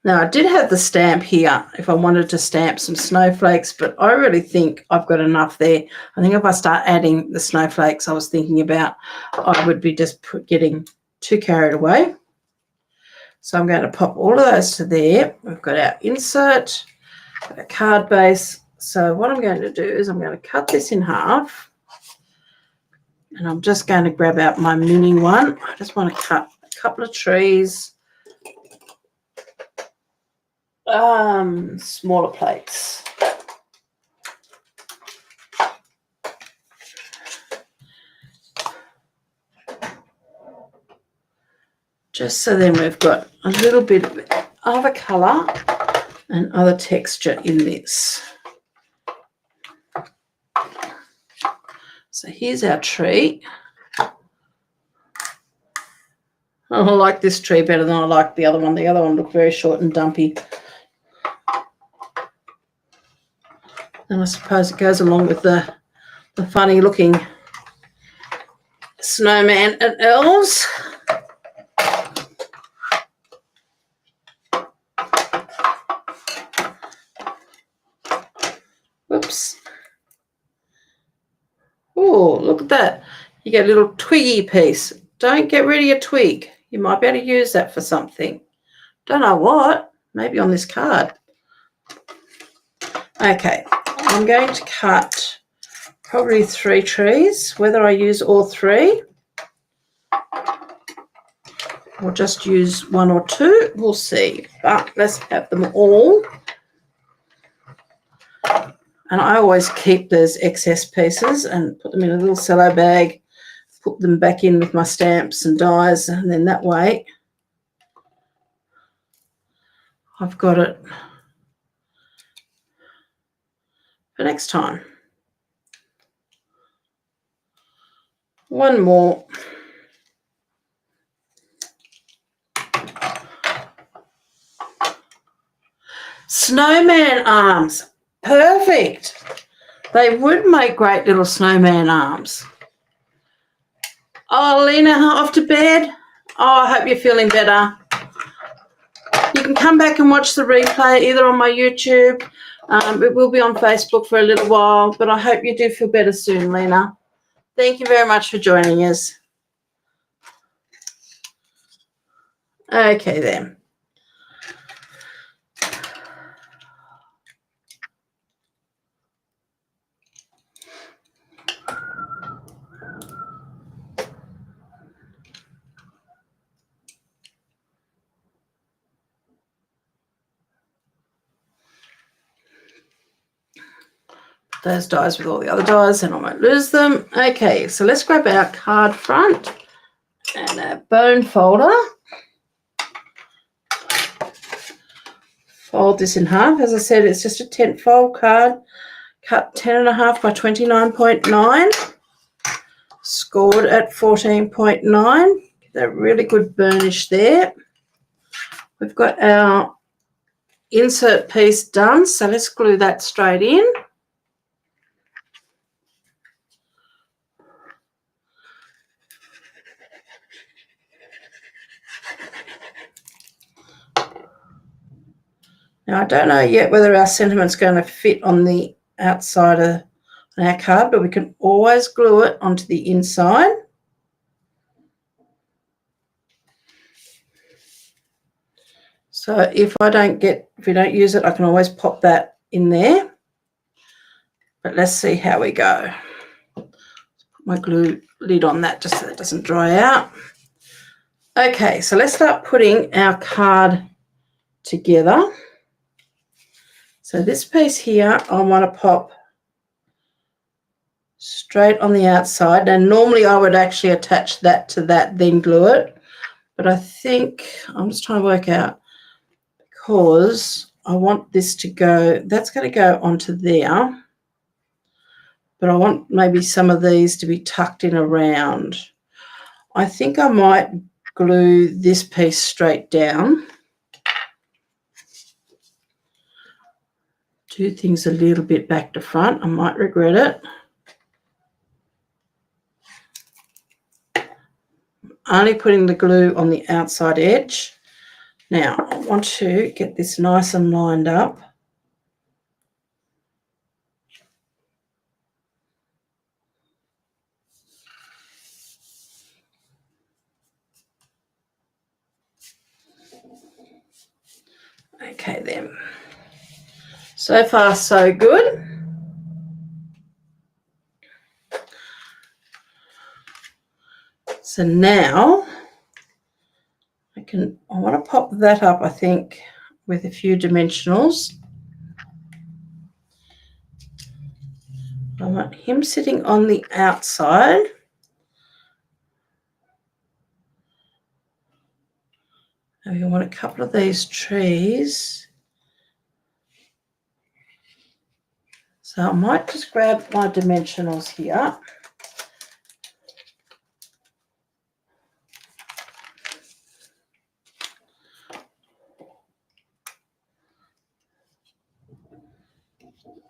Now, I did have the stamp here if I wanted to stamp some snowflakes, but I really think I've got enough there. I think if I start adding the snowflakes I was thinking about, I would be just getting too carried away. So I'm going to pop all of those to there. We've got our insert, our card base. So what I'm going to do is I'm going to cut this in half, and I'm just going to grab out my mini one. I just want to cut a couple of trees. Smaller plates. Just so then we've got a little bit of other colour and other texture in this. So here's our tree. I like this tree better than I like the other one. The other one looked very short and dumpy. And I suppose it goes along with the funny looking snowman and elves. Whoops. Oh, look at that. You get a little twiggy piece. Don't get rid of your twig. You might be able to use that for something. Don't know what. Maybe on this card. Okay, I'm going to cut probably 3 trees. Whether I use all 3 or just use 1 or 2, we'll see. But let's have them all. And I always keep those excess pieces and put them in a little cello bag, put them back in with my stamps and dies, and then that way I've got it for next time. One more. snowman arms. Perfect. They would make great little snowman arms. Oh, Lena, off to bed? Oh, I hope you're feeling better. You can come back and watch the replay either on my YouTube. It will be on Facebook for a little while, but I hope you do feel better soon, Lena. Thank you very much for joining us. Okay, then. Those dies with all the other dies and I won't lose them. Okay, so let's grab our card front and our bone folder. Fold this in half. As I said, it's just a 10th fold card. Cut 10.5 by 29.9. Scored at 14.9. Get that really good burnish there. We've got our insert piece done, so let's glue that straight in. Now, I don't know yet whether our sentiment's going to fit on the outside of our card, but we can always glue it onto the inside. So if we don't use it, I can always pop that in there. But let's see how we go. Put my glue lid on that just so it doesn't dry out. Okay, so let's start putting our card together. So this piece here, I want to pop straight on the outside. Now, normally I would actually attach that to that, then glue it. But I think I'm just trying to work out, because I want this to go, that's going to go onto there. But I want maybe some of these to be tucked in around. I think I might glue this piece straight down. Do things a little bit back to front. I might regret it. Only putting the glue on the outside edge. Now, I want to get this nice and lined up. Okay, then. So far, so good. So now I want to pop that up, I think, with a few dimensionals. I want him sitting on the outside. And we want a couple of these trees. So I might just grab my dimensionals here.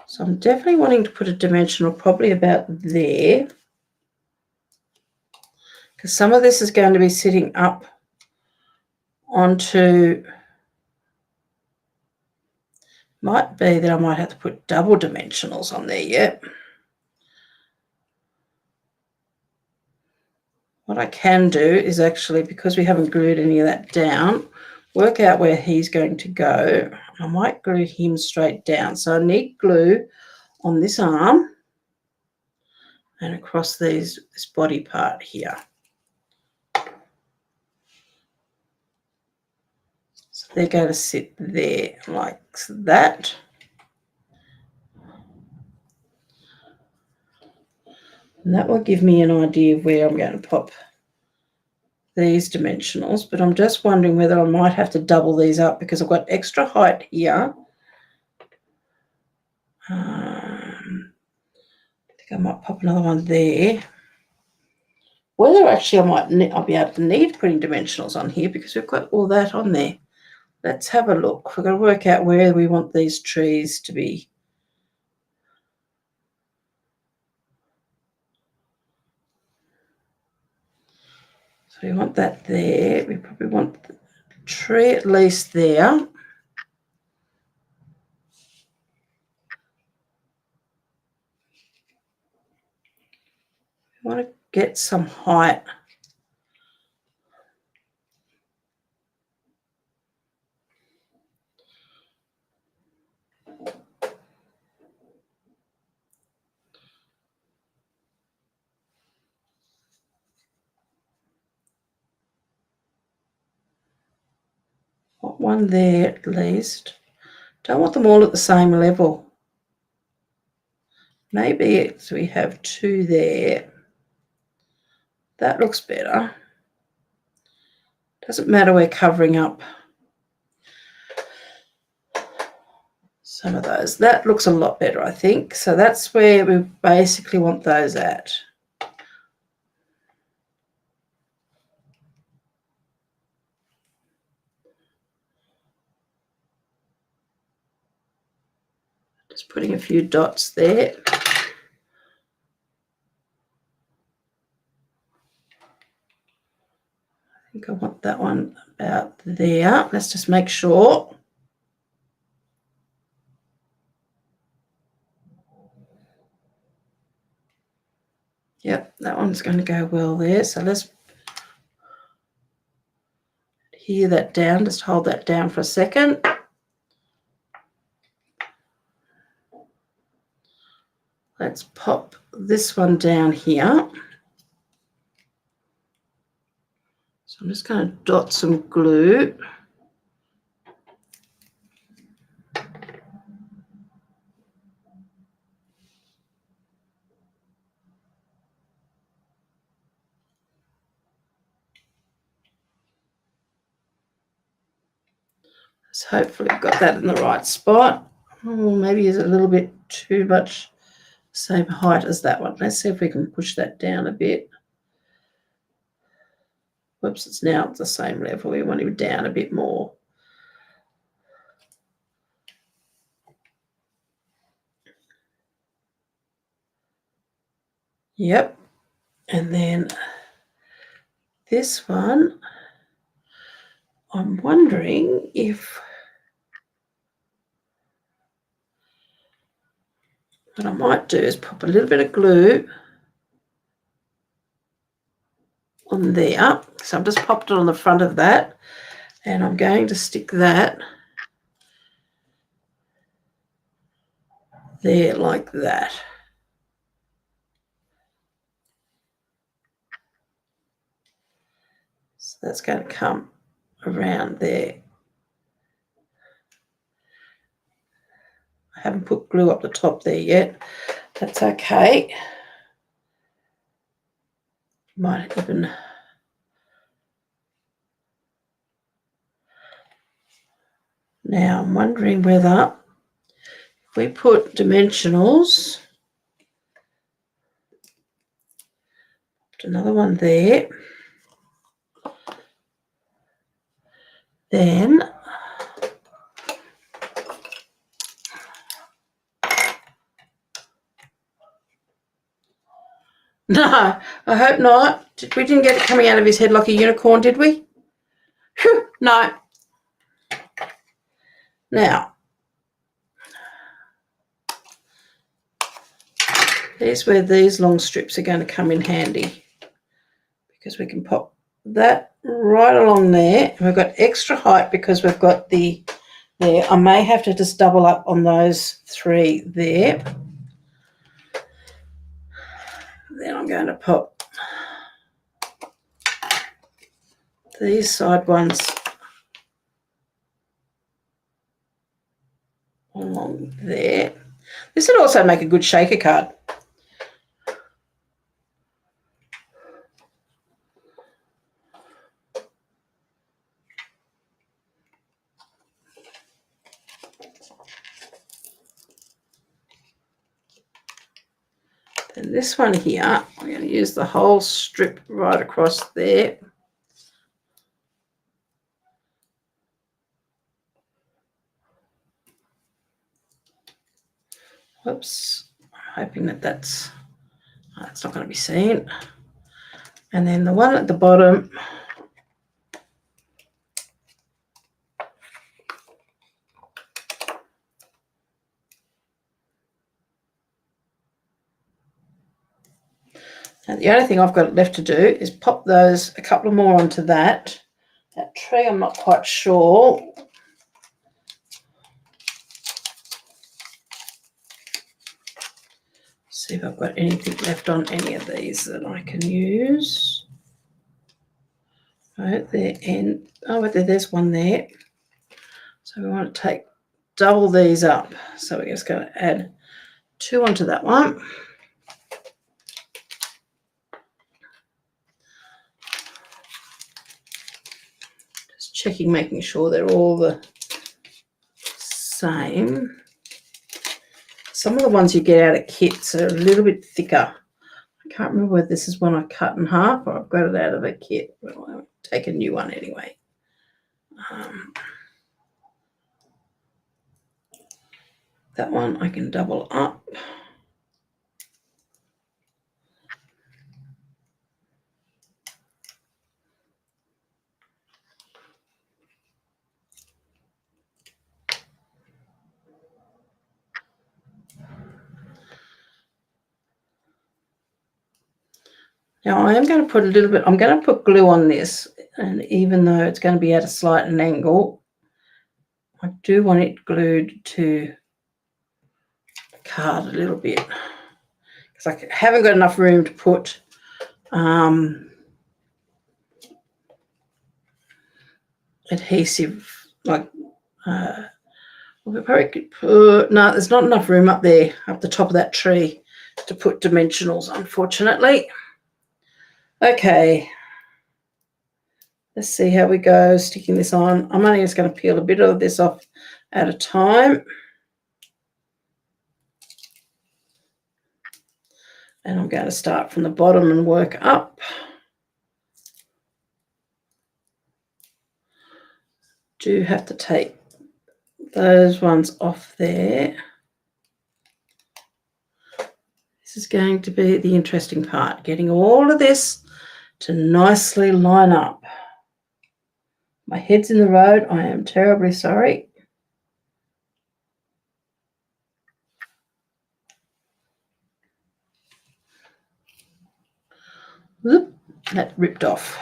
So I'm definitely wanting to put a dimensional probably about there, because some of this is going to be sitting up onto, might be that I might have to put double dimensionals on there yet. What I can do is actually, because we haven't glued any of that down, work out where he's going to go. I might glue him straight down. So I need glue on this arm and across this body part here. So they're going to sit there like that. And that will give me an idea of where I'm going to pop these dimensionals, but I'm just wondering whether I might have to double these up because I've got extra height here. I think I might pop another one there. Whether actually I'll be able to need putting dimensionals on here because we've got all that on there. let's have a look. We're going to work out where we want these trees to be. So we want that there. We probably want the tree at least there. We want to get some height. Want one there at least. Don't want them all at the same level. Maybe we have two there. That looks better. Doesn't matter, we're covering up some of those. That looks a lot better, I think. So that's where we basically want those at. Just putting a few dots there. I think I want that one about there. Let's just make sure. Yep, that one's going to go well there. So let's adhere that down. Just hold that down for a second. Let's pop this one down here. So I'm just going to dot some glue. So hopefully I've got that in the right spot. Oh, maybe it's a little bit too much same height as that one. Let's see if we can push that down a bit. Whoops, it's now at the same level. We want him down a bit more. Yep. And then this one, I'm wondering if what I might do is pop a little bit of glue on there. So I've just popped it on the front of that, and I'm going to stick that there like that. So that's going to come around there. I haven't put glue up the top there yet. That's okay. Might even now I'm wondering whether if we put dimensionals, put another one there, then no, I hope not. We didn't get it coming out of his head like a unicorn, did we? Whew, no. Now, here's where these long strips are going to come in handy, because we can pop that right along there. And we've got extra height because we've got the there. I may have to just double up on those three there. Then I'm going to pop these side ones along there. This would also make a good shaker card. And this one here, I'm going to use the whole strip right across there. Whoops, I'm hoping that that's not going to be seen. And then the one at the bottom, and the only thing I've got left to do is pop those, a couple more onto that tree. I'm not quite sure. See if I've got anything left on any of these that I can use. Right there, and there's one there. So we want to take double these up. So we're just going to add 2 onto that one. Just checking, making sure they're all the same. Some of the ones you get out of kits are a little bit thicker. I can't remember whether this is one I cut in half or I've got it out of a kit. Well, I'll take a new one anyway. That one I can double up. Now I am going to put a little bit, I'm going to put glue on this, and even though it's going to be at a slight angle, I do want it glued to the card a little bit because I haven't got enough room to put adhesive, like we probably could put, no, there's not enough room up there, up the top of that tree to put dimensionals, unfortunately. Okay, let's see how we go sticking this on. I'm only just going to peel a bit of this off at a time. And I'm going to start from the bottom and work up. Do have to take those ones off there. This is going to be the interesting part, getting all of this to nicely line up. My head's in the road. I am terribly sorry. Whoop, that ripped off.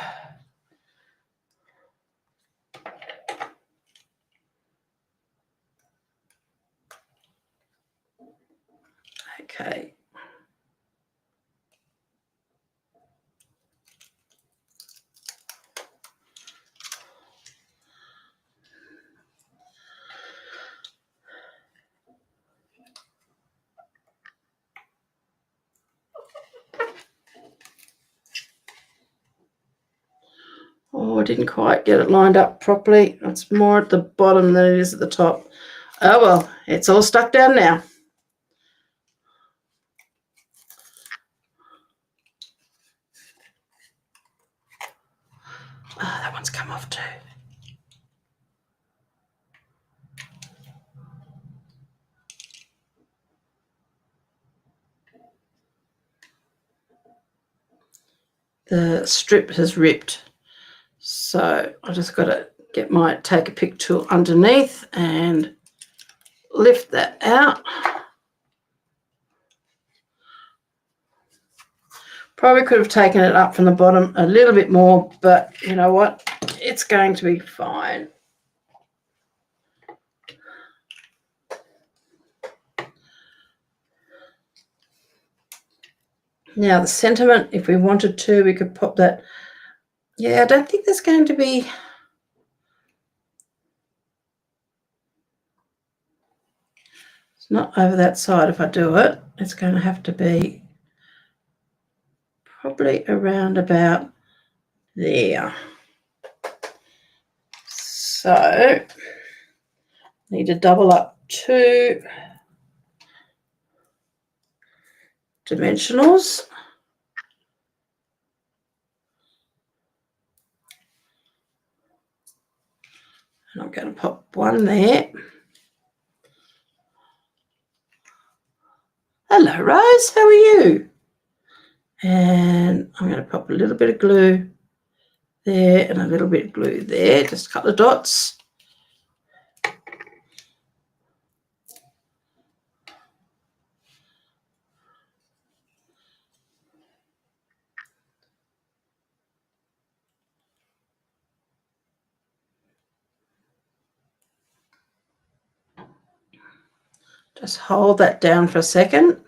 Okay. Oh, I didn't quite get it lined up properly. It's more at the bottom than it is at the top. Oh, well, it's all stuck down now. Oh, that one's come off too. The strip has ripped. So I just got to take a pick tool underneath and lift that out. Probably could have taken it up from the bottom a little bit more, but you know what? It's going to be fine. Now the sentiment, if we wanted to, we could pop that. Yeah, I don't think there's going to be. It's not over that side if I do it. It's going to have to be probably around about there. So need to double up 2 dimensionals. And I'm going to pop one there. Hello, Rose. How are you? And I'm going to pop a little bit of glue there and a little bit of glue there, just a couple of dots. Just hold that down for a second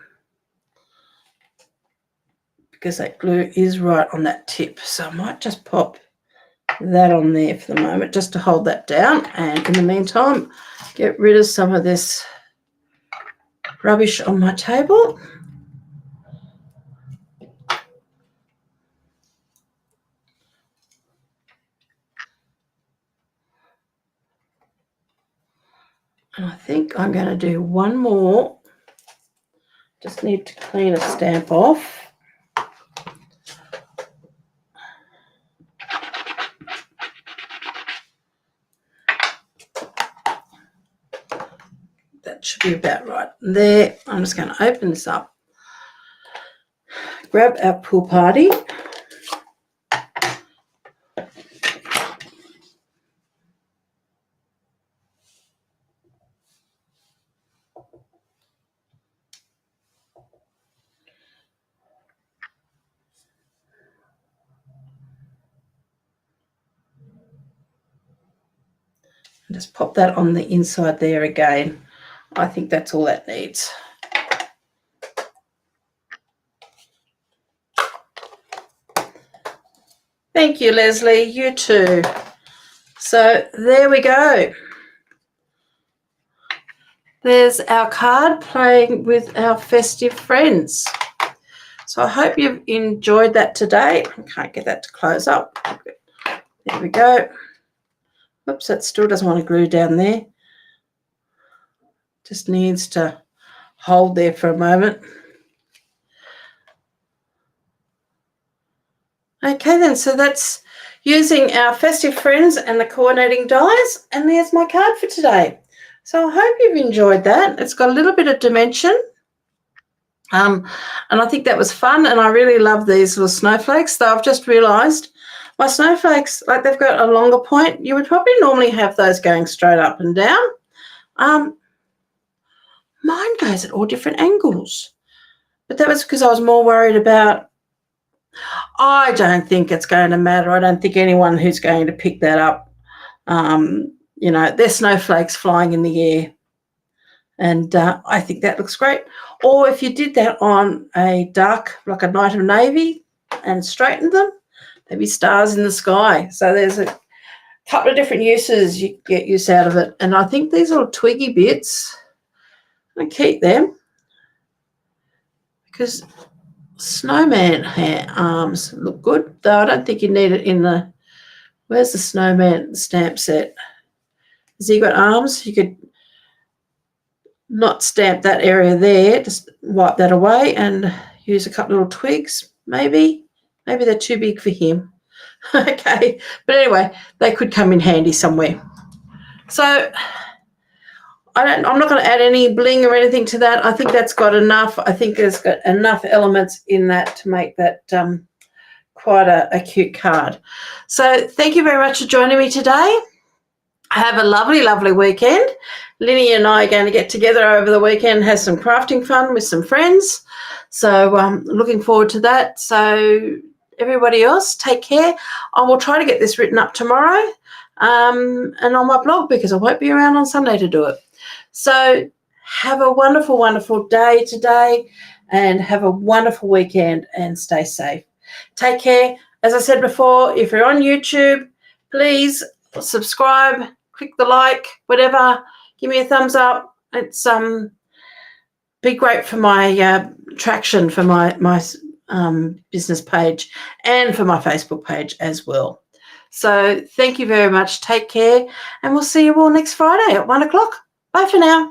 because that glue is right on that tip. So I might just pop that on there for the moment just to hold that down, and in the meantime get rid of some of this rubbish on my table. And I think I'm going to do one more. Just need to clean a stamp off. That should be about right there. I'm just going to open this up, grab our pool party. And just pop that on the inside there again. I think that's all that needs. Thank you, Leslie. You too. So there we go. There's our card playing with our festive friends. So I hope you've enjoyed that today. I can't get that to close up. There we go. Oops, that still doesn't want to glue down there. Just needs to hold there for a moment. Okay then, so that's using our festive friends and the coordinating dies, and there's my card for today. So I hope you've enjoyed that. It's got a little bit of dimension. And I think that was fun, and I really love these little snowflakes. Though I've just realised my snowflakes, like they've got a longer point. You would probably normally have those going straight up and down. Mine goes at all different angles. But that was because I was more worried about, I don't think it's going to matter. I don't think anyone who's going to pick that up, you know, they're snowflakes flying in the air. And I think that looks great. Or if you did that on a dark, like a night of navy, and straightened them, there'd be stars in the sky. So there's a couple of different uses you get use out of it. And I think these little twiggy bits, I'm going to keep them because snowman hair arms look good, though I don't think you need it in the, where's the snowman stamp set? Has he got arms? You could not stamp that area there, just wipe that away and use a couple of little twigs, maybe. Maybe they're too big for him. Okay, but anyway, they could come in handy somewhere. So I'm not going to add any bling or anything to that. I think that's got enough. I think there's got enough elements in that to make that quite a cute card. So thank you very much for joining me today. Have a lovely, lovely weekend. Linny and I are going to get together over the weekend, have some crafting fun with some friends. So looking forward to that. So everybody else, take care. I will try to get this written up tomorrow and on my blog because I won't be around on Sunday to do it. So have a wonderful, wonderful day today and have a wonderful weekend and stay safe. Take care. As I said before, if you're on YouTube, please subscribe, click the like, whatever. Give me a thumbs up. It's be great for my traction for my business page and for my Facebook page as well. So thank you very much. Take care, and we'll see you all next Friday at 1 o'clock. Bye for now.